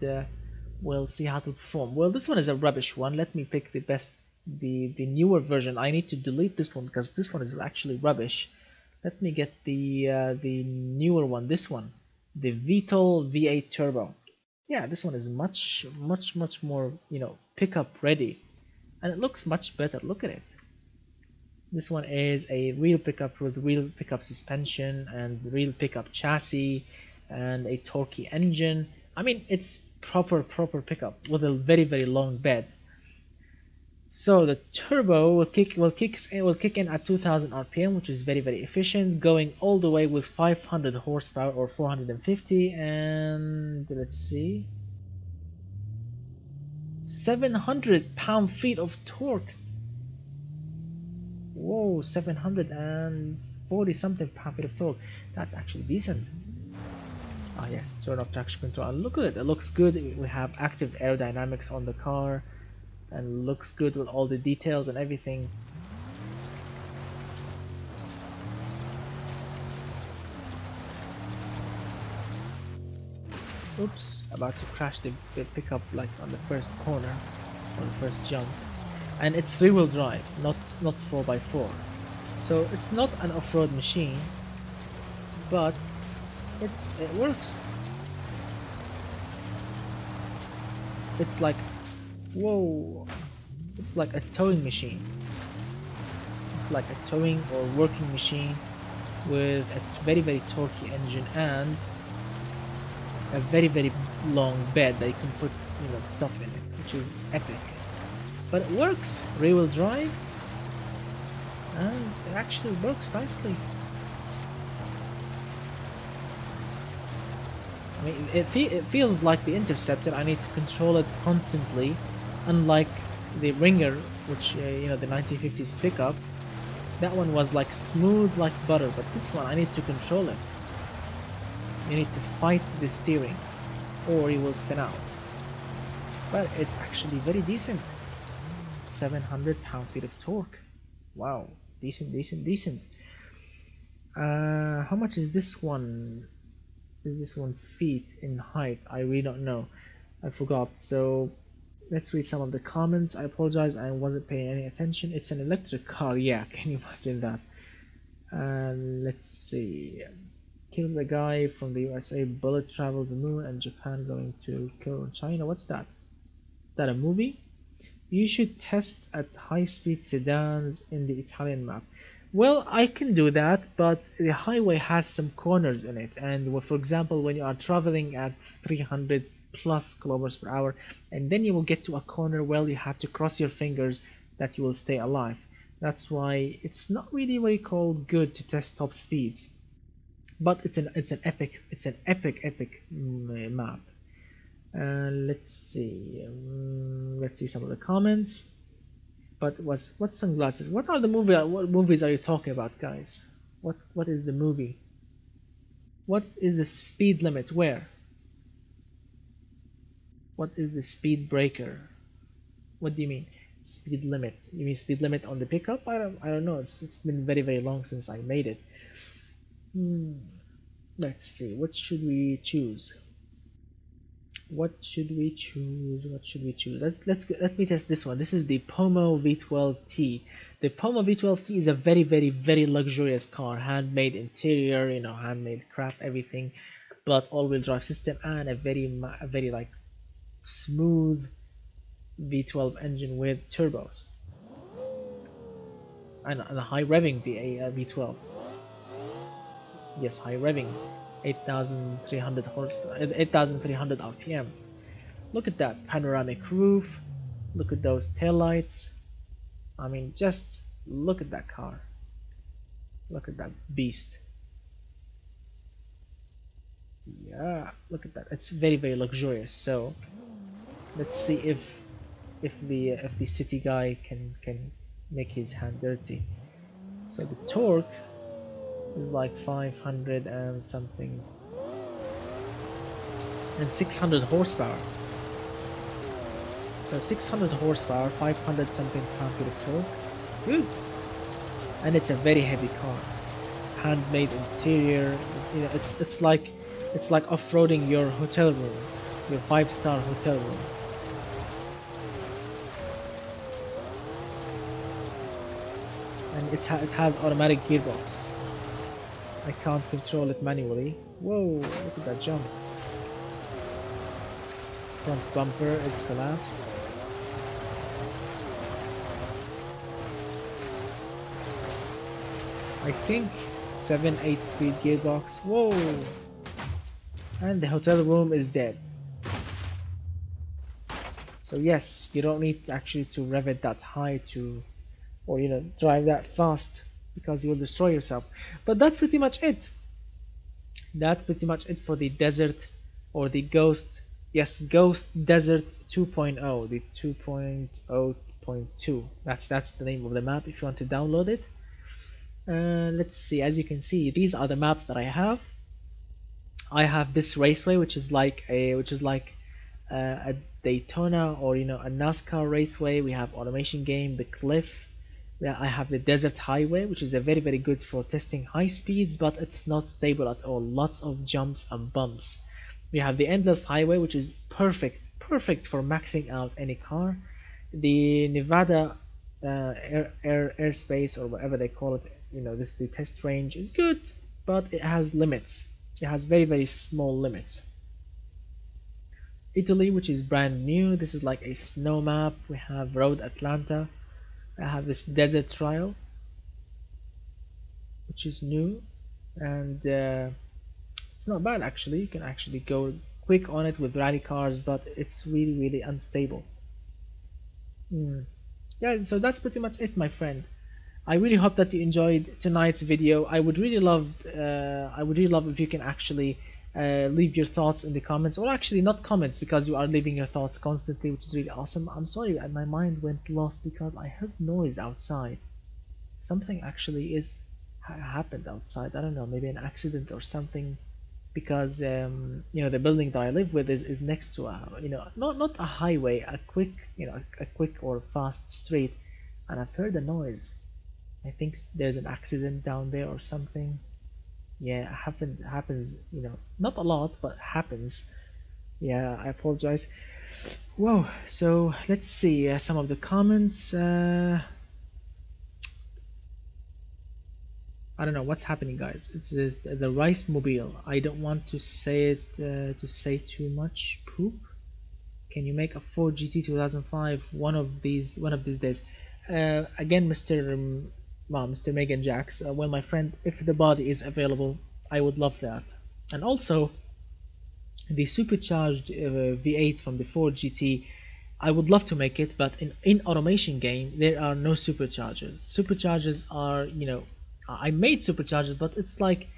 we'll see how to perform. Well, this one is a rubbish one. Let me pick the best, the newer version. I need to delete this one because this one is actually rubbish. Let me get the newer one, this one, the VTOL V8 Turbo. Yeah, this one is much more, you know, pickup ready, and it looks much better. Look at it. This one is a real pickup with real pickup suspension and real pickup chassis and a torquey engine. I mean, it's proper pickup with a very long bed. So the turbo will kick in at 2000 RPM, which is very efficient, going all the way with 500 horsepower or 450, and let's see, 700 pound-feet of torque. Whoa, 740 something pound-feet of torque. That's actually decent. Ah yes, turn off traction control. And look at it, it looks good. We have active aerodynamics on the car, and looks good with all the details and everything. Oops, about to crash the pickup like on the first corner or the first jump. And it's rear-wheel drive, not 4x4. So it's not an off-road machine, but it works. It's like, whoa, it's like a towing machine. It's like a towing or working machine with a very torquey engine and a very long bed that you can put, you know, stuff in it, which is epic. But it works, rear-wheel drive, and it actually works nicely. I mean, it feels like the Interceptor. I need to control it constantly, unlike the Ringer, which you know, the 1950s pickup. That one was like smooth like butter, but this one I need to control it. You need to fight the steering, or it will spin out. But it's actually very decent. 700 pound-feet of torque. Wow, decent. How much is this one? Is this one feet in height? I really don't know. I forgot. So let's read some of the comments. I apologize, I wasn't paying any attention. It's an electric car. Yeah, can you imagine that? Let's see. Kills a guy from the USA. Bullet traveled the moon, and Japan going to kill China. What's that? Is that a movie? You should test at high-speed sedans in the Italian map. Well, I can do that, but the highway has some corners in it, and for example, when you are traveling at 300 plus kilometers per hour, and then you will get to a corner, well, you have to cross your fingers that you will stay alive. That's why it's not really what you call good to test top speeds, but it's an epic map. Let's see some of the comments. But what sunglasses? What are the what movies are you talking about, guys? What is the movie? What is the speed limit? Where? What is the speed breaker? What do you mean? Speed limit? You mean speed limit on the pickup? I don't know. It's been very long since I made it. Let's see. What should we choose? Let me test this one. This is the Pomo V12T. The Pomo V12T is a very luxurious car, handmade interior, you know, handmade craft, everything, but all-wheel drive system and a very like smooth V12 engine with turbos and a high revving V12. Yes, high revving. 8,300 horsepower, 8,300 RPM. Look at that panoramic roof, Look at those taillights. I mean, just look at that car. Look at that beast. Yeah, look at that. It's very, very luxurious. So let's see if the city guy can make his hand dirty. So the torque is like 500 and something, and 600 horsepower. So 600 horsepower, 500 something pound-feet of torque. Good. And it's a very heavy car. Handmade interior. You know, it's like off-roading your hotel room, your 5-star hotel room. And it has automatic gearbox. I can't control it manually. Whoa! Look at that jump. Front bumper is collapsed. I think 7-8 speed gearbox. Whoa! And the hotel room is dead. So yes, you don't need actually to rev it that high to, or you know, drive that fast, because you'll destroy yourself. But that's pretty much it. That's pretty much it for the desert, or the ghost. Yes, Ghost Desert 2.0, the 2.0.2. That's the name of the map if you want to download it. Let's see. As you can see, these are the maps that I have. I have this raceway, which is like a Daytona, or you know, a NASCAR raceway. We have automation game, the cliff. Yeah, I have the desert highway, which is a very, very good for testing high speeds, but it's not stable at all. Lots of jumps and bumps. We have the endless highway, which is perfect for maxing out any car. The Nevada airspace, or whatever they call it, you know, the test range is good, but it has limits. It has very, very small limits. Italy, which is brand new. This is like a snow map. We have Road Atlanta. I have this desert trial, which is new, and it's not bad actually. You can actually go quick on it with rally cars, but it's really, really unstable. Yeah, so that's pretty much it, my friend. I really hope that you enjoyed tonight's video. I would really love if you can actually leave your thoughts in the comments, or actually not comments, because you are leaving your thoughts constantly, which is really awesome. I'm sorry, my mind went lost because I heard noise outside. Something actually happened outside. I don't know, maybe an accident or something, because you know, the building that I live with is next to a, you know, not a highway, a quick, you know, a quick or fast street, and I've heard a noise. I think there's an accident down there or something. Yeah, happens, you know, not a lot, but happens. Yeah, I apologize. Whoa, so let's see some of the comments. I don't know what's happening, guys. It's the rice mobile. I don't want to say it to say too much poop. Can you make a Ford GT 2005 one of these days? Again, Mr. Megan Jacks. Well, my friend, if the body is available, I would love that. And also, the supercharged V8 from the Ford GT, I would love to make it, but in automation game there are no superchargers. Superchargers are, you know, I made superchargers, but it's like,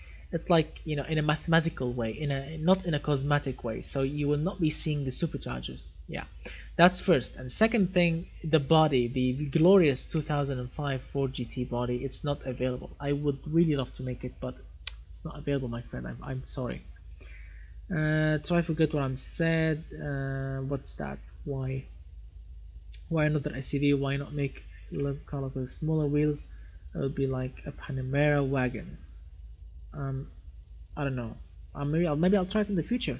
you know, in a mathematical way, not in a cosmetic way. So you will not be seeing the superchargers. Yeah, that's first. And second thing, the body, the glorious 2005 Ford GT body, it's not available. I would really love to make it, but it's not available, my friend. I'm sorry. Try forget what I'm said. What's that? Why another SUV? Why not make car with smaller wheels? It would be like a Panamera wagon. I don't know. Maybe I'll try it in the future.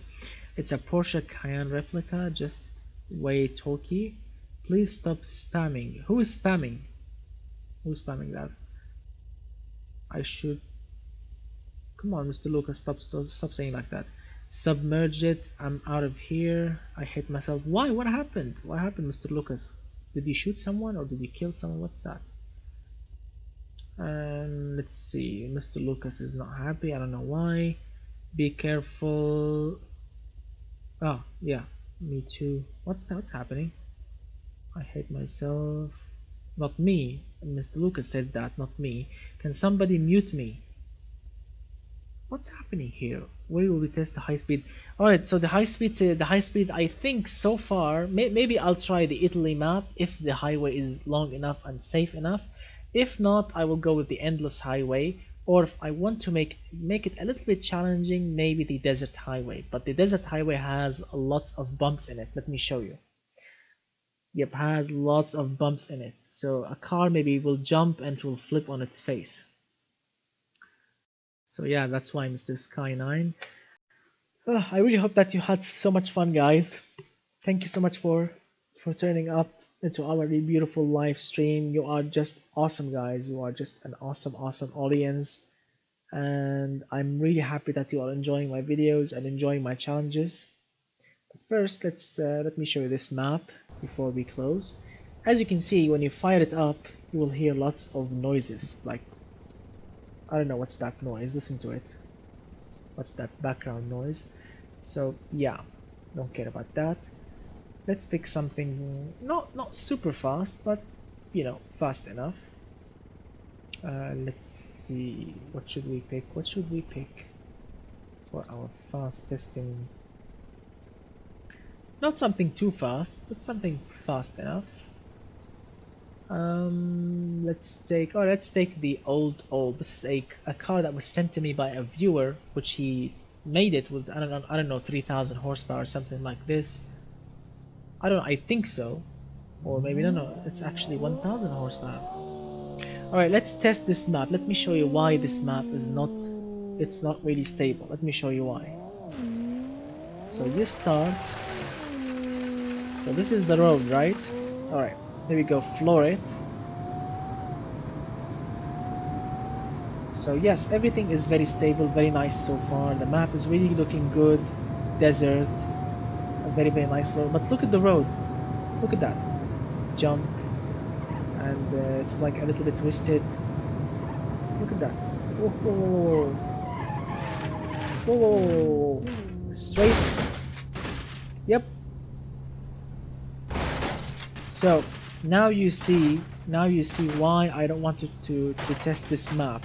It's a Porsche Cayenne replica, just way talky. Please stop spamming. Who is spamming? Who's spamming that? I should. Come on, Mr. Lucas, stop saying like that. Submerge it. I'm out of here. I hate myself. Why? What happened? What happened, Mr. Lucas? Did you shoot someone or did you kill someone? What's that? Let's see. Mr. Lucas is not happy. I don't know why. Be careful. Oh, yeah. Me too. What's happening? I hate myself. Not me. Mr. Lucas said that, not me. Can somebody mute me? What's happening here? Where will we test the high speed? Alright, so the high speed, I think so far, maybe I'll try the Italy map if the highway is long enough and safe enough. If not, I will go with the endless highway, or if I want to make it a little bit challenging, maybe the desert highway. But the desert highway has lots of bumps in it. Let me show you. Yep, has lots of bumps in it. So a car maybe will jump and will flip on its face. So yeah, that's why Mr. Sky9. I really hope that you had so much fun, guys. Thank you so much for turning up into our really beautiful live stream. You are just awesome, guys. You are just an awesome audience. And I'm really happy that you are enjoying my videos and enjoying my challenges. But first, let me show you this map before we close. As you can see, when you fire it up, you will hear lots of noises, like I don't know what's that noise, listen to it. What's that background noise? So yeah, don't care about that. Let's pick something not super fast, but you know, fast enough. Let's see, what should we pick? What should we pick for our fast testing? Not something too fast, but something fast enough. Let's take the old. This is a car that was sent to me by a viewer, which he made it with I don't know 3,000 horsepower or something like this. I think so, or maybe no, it's actually 1,000 horsepower. All right, let's test this map. Let me show you why this map is not really stable. Let me show you why. So you start. So this is the road, right? All right. Here we go, floor it. So yes, everything is very stable, very nice so far. The map is really looking good. Desert, a very nice road. But look at the road. Look at that. Jump, and it's like a little bit twisted. Look at that. Whoa, whoa, whoa, whoa, whoa. Straight. Yep. So now you see why I don't want to test this map,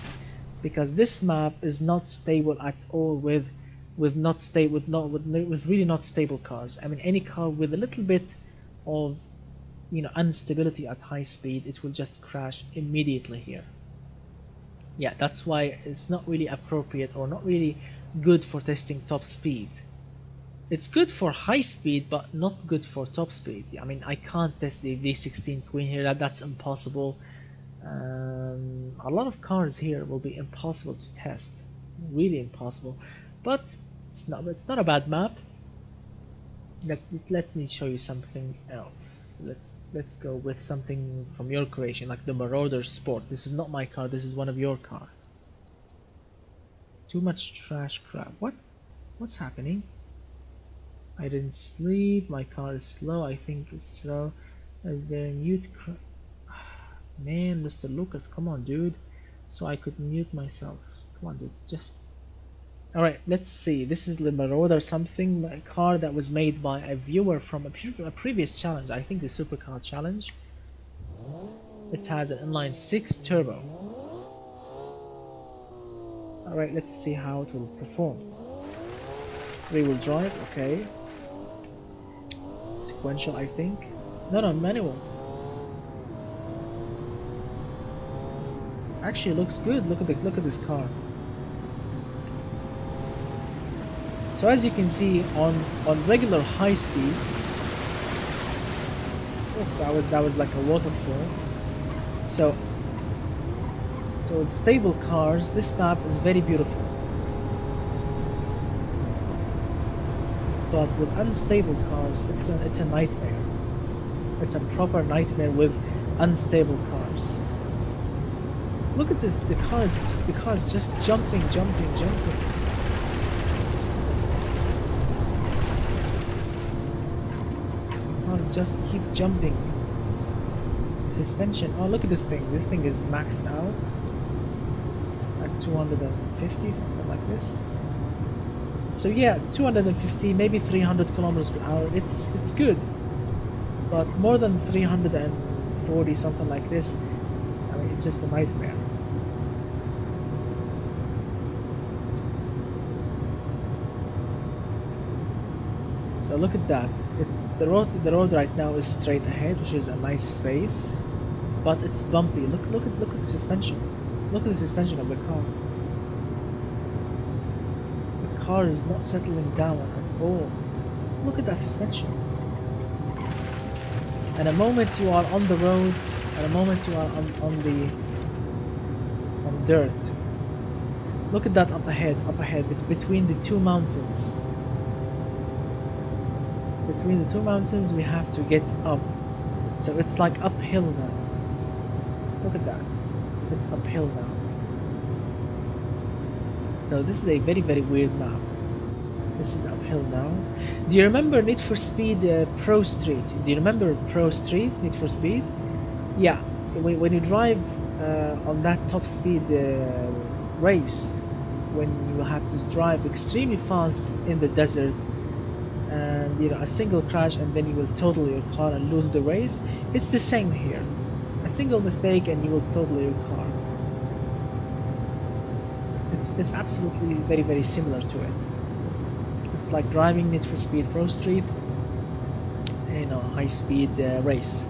because this map is not stable at all with really not stable cars. I mean, any car with a little bit of instability at high speed, it will just crash immediately here. Yeah, that's why it's not really appropriate or not really good for testing top speed. It's good for high speed, but not good for top speed. I mean, I can't test the V16 Queen here. That's impossible. A lot of cars here will be impossible to test, really impossible. But it's not a bad map. Let me show you something else. Let's go with something from your creation, like the Marauder Sport. This is not my car. This is one of your car. Too much trash crap. What's happening? I didn't sleep. My car is slow. I think it's slow. The mute. Man, Mr. Lucas, come on, dude. So I could mute myself. Come on, dude. Just. Alright, let's see. This is the Marauder something. A car that was made by a viewer from a previous challenge. I think the Supercar challenge. It has an inline 6 turbo. Alright, let's see how it will perform. Rear-wheel drive, okay. Sequential, I think. No, manual. Actually, looks good. Look at this car. So as you can see, on regular high speeds, oh, that was like a waterfall. So with stable cars, this map is very beautiful. But with unstable cars, it's a nightmare. It's a proper nightmare with unstable cars. Look at this, the car is just jumping. The car just keep jumping. Suspension, oh look at this thing is maxed out at 250, something like this. So yeah, 250, maybe 300 kilometers per hour. It's good. but more than 340 something like this, I mean, it's just a nightmare. So look at that. The road right now is straight ahead, which is a nice space, but it's bumpy. Look at the suspension. Look at the suspension of the car. The car is not settling down at all. Look at that suspension. And a moment you are on the road, and a moment you are on dirt. Look at that up ahead. It's between the two mountains. Between the two mountains we have to get up. So it's like uphill now. Look at that. It's uphill now. So this is a very weird map. This is uphill now. Do you remember Need for Speed Pro Street? Do you remember Pro Street, Need for Speed? Yeah, when you drive on that top speed race, when you have to drive extremely fast in the desert, and you know, a single crash and then you will total your car and lose the race, it's the same here. A single mistake and you will total your car. It's absolutely very similar to it. It's like driving Need for Speed Pro Street in a high-speed race.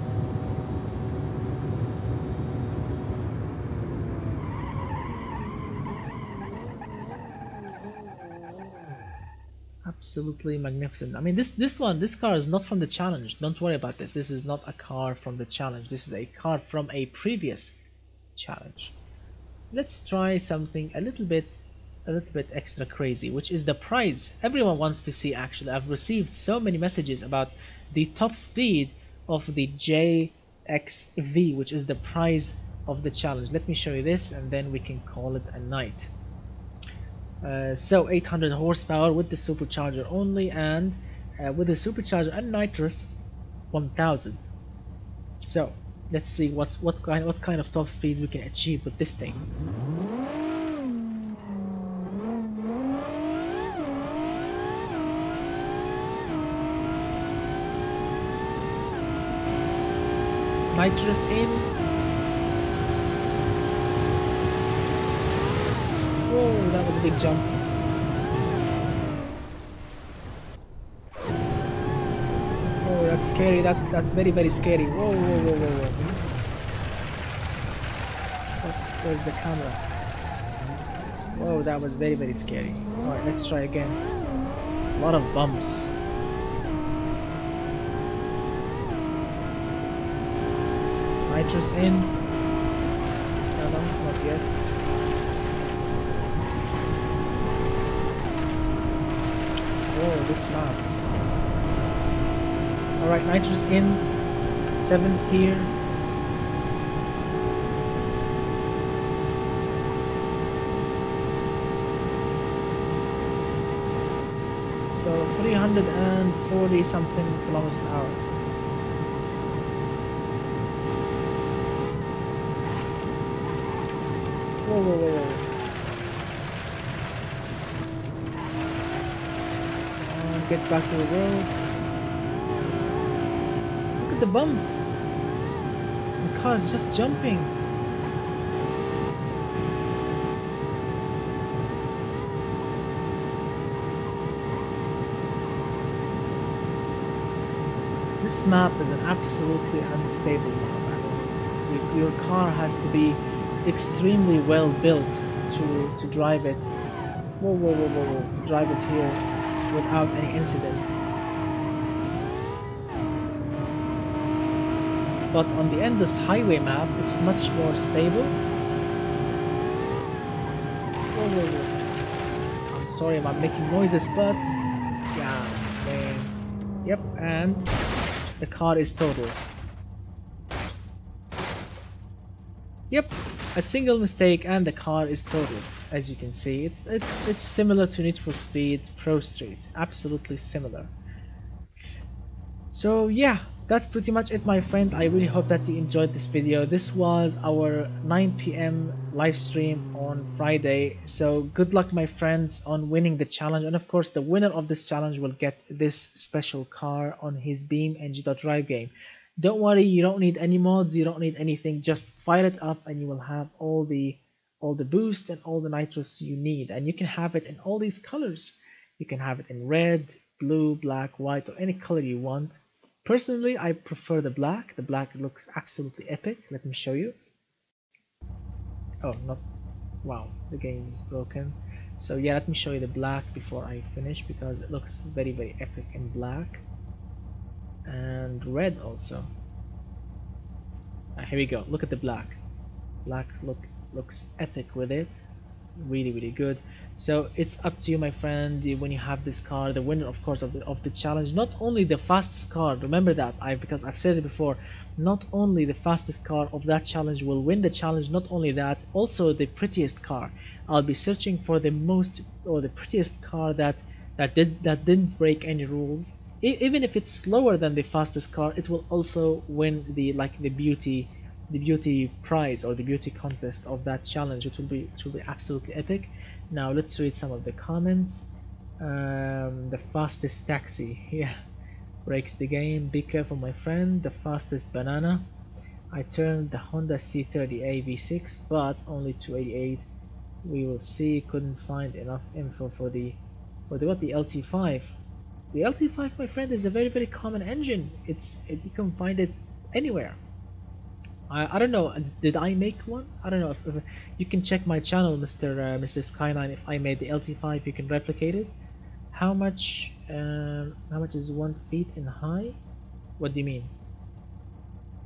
Absolutely magnificent. I mean, this car is not from the challenge. Don't worry about this. This is not a car from the challenge. This is a car from a previous challenge. Let's try something a little bit extra crazy, which is the prize everyone wants to see. Actually, I've received so many messages about the top speed of the JXV, which is the prize of the challenge. Let me show you this and then we can call it a night. So 800 horsepower with the supercharger only, and with the supercharger and nitrous 1000. So let's see what kind of top speed we can achieve with this thing. Nitrous in. Whoa, that was a big jump. Oh, that's scary. That's very scary. Whoa. Where's the camera? Whoa, that was very scary. Alright, let's try again. A lot of bumps. Nitrous in. No, not yet. Whoa, this map. Alright, nitrous in. 7th gear. So 340 something kilometers per hour. Whoa. Get back to the road. Look at the bumps. The car is just jumping. This map is an absolutely unstable map. I mean, your car has to be extremely well built to drive it. Whoa. To drive it here without any incident. But on the endless highway map, it's much more stable. Whoa. I'm sorry I'm making noises, but yeah, man. Yep, and the car is totaled. Yep, a single mistake and the car is totaled. As you can see, it's similar to Need for Speed Pro Street, absolutely similar. So yeah, that's pretty much it, my friend. I really hope that you enjoyed this video. This was our 9 p.m. live stream on Friday. So good luck, my friends, on winning the challenge. And of course, the winner of this challenge will get this special car on his Beam NG.Drive game. Don't worry, you don't need any mods, you don't need anything. Just fire it up and you will have all the boost and all the nitros you need. And you can have it in all these colors. You can have it in red, blue, black, white, or any color you want. Personally, I prefer the black. The black looks absolutely epic. Let me show you. Oh, not... Wow, the game is broken. So yeah, let me show you the black before I finish, because it looks very, very epic in black. And red also. Here we go. Look at the black. Black looks epic with it. Really, really good. So it's up to you, my friend. When you have this car, the winner of course of the challenge, not only the fastest car, remember that, because I've said it before, not only the fastest car of that challenge will win the challenge, not only that, also the prettiest car. I'll be searching for the most, or the prettiest car that didn't break any rules. Even if it's slower than the fastest car, it will also win the beauty prize or the beauty contest of that challenge. It will be absolutely epic. Now let's read some of the comments. The fastest taxi, yeah, breaks the game. Be careful, my friend. The fastest banana. I turned the Honda C30A V6, but only 288. We will see. Couldn't find enough info for the what, the LT5. The LT5, my friend, is a very, very common engine. You can find it anywhere. I don't know, did I make one? I don't know if you can check my channel, Mr. Skyline. If I made the LT5, you can replicate it. How much is 1 feet in high? What do you mean?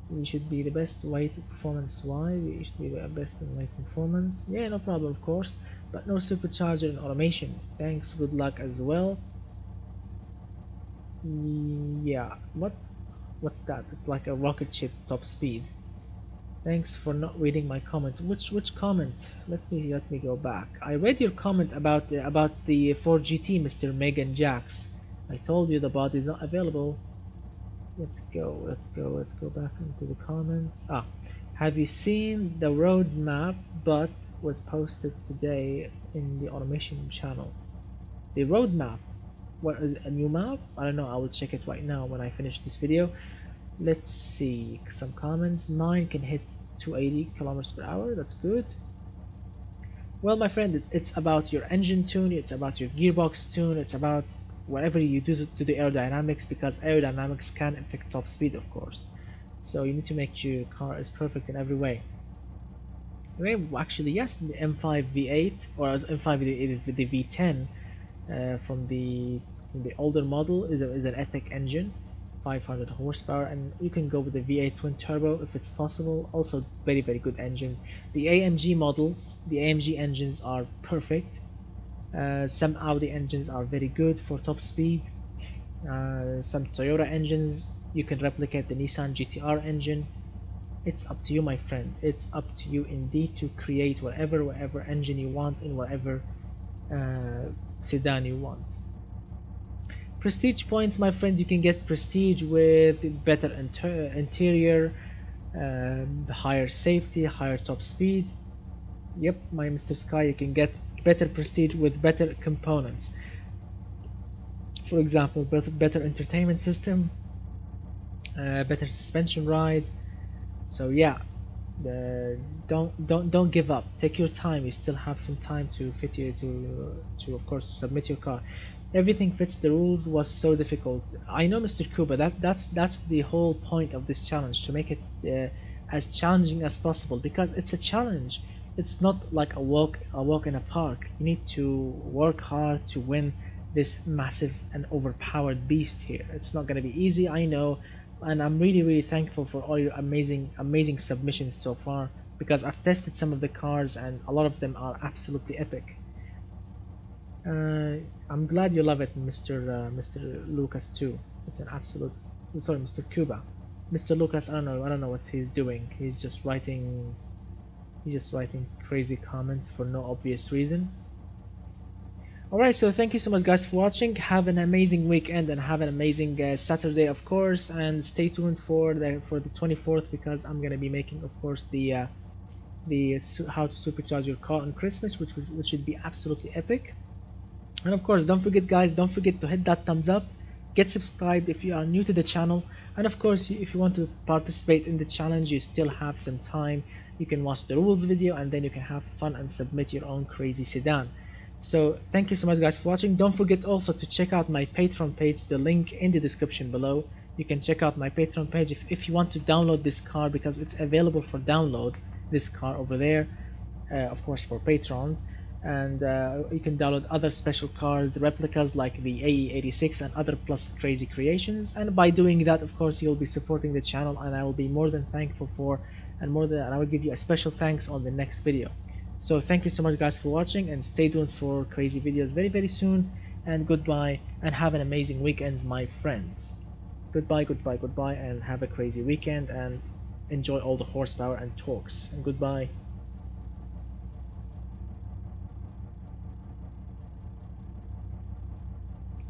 We should be the best weight performance. Why? We should be the best in weight performance. Yeah, no problem, of course, but no supercharger and automation. Thanks, good luck as well. Yeah, what's that? It's like a rocket ship top speed. Thanks for not reading my comment. Which comment? Let me go back. I read your comment about the Ford GT, Mr. Megan Jax. I told you the body is not available. Let's go back into the comments. Have you seen the roadmap? But was posted today in the automation channel. The roadmap. What, a new map? I don't know. I will check it right now when I finish this video. Let's see some comments. Mine can hit 280 kilometers per hour. That's good. Well, my friend, it's about your engine tune, it's about your gearbox tune, it's about whatever you do to the aerodynamics, because aerodynamics can affect top speed, of course. So you need to make sure your car is perfect in every way. Actually, yes, the M5 V8 or M5 with the V10 from the older model is an epic engine. 500 horsepower, and you can go with the V8 twin turbo if it's possible. Also very, very good engines. The AMG models, the AMG engines are perfect. Some Audi engines are very good for top speed. Some Toyota engines, you can replicate the Nissan GTR engine. It's up to you, my friend. It's up to you indeed to create whatever engine you want in whatever sedan you want. Prestige points, my friend, you can get prestige with better interior, higher safety, higher top speed. Yep, my Mr. Sky, you can get better prestige with better components. For example, better entertainment system, better suspension ride. So yeah, don't give up. Take your time. You still have some time to fit you to of course to submit your car. Everything fits the rules was so difficult. I know, Mr. Kuba, that's the whole point of this challenge, to make it as challenging as possible, because it's a challenge. It's not like a walk in a park. You need to work hard to win this massive and overpowered beast here. It's not going to be easy, I know, and I'm really, really thankful for all your amazing submissions so far, because I've tested some of the cars and a lot of them are absolutely epic. I'm glad you love it, Mr. Lucas too. It's an absolute. Sorry, Mr. Cuba. Mr. Lucas, I don't know what he's doing. He's just writing crazy comments for no obvious reason. Alright, so thank you so much guys for watching. Have an amazing weekend and have an amazing Saturday, of course, and stay tuned for the 24th, because I'm gonna be making, of course, the how to supercharge your car on Christmas, which should be absolutely epic. And of course, don't forget guys, don't forget to hit that thumbs up, get subscribed if you are new to the channel, and of course if you want to participate in the challenge, you still have some time. You can watch the rules video and then you can have fun and submit your own crazy sedan. So thank you so much guys for watching. Don't forget also to check out my Patreon page, the link in the description below. You can check out my Patreon page if you want to download this car, because it's available for download, this car over there, of course for patrons. And you can download other special cars, the replicas like the AE86 and other plus crazy creations. And by doing that, of course, you'll be supporting the channel, and I will be more than thankful for, and I will give you a special thanks on the next video. So thank you so much guys for watching, and stay tuned for crazy videos very very soon. And goodbye, and have an amazing weekend, my friends. Goodbye, goodbye, goodbye, and have a crazy weekend, and enjoy all the horsepower and torques. And goodbye.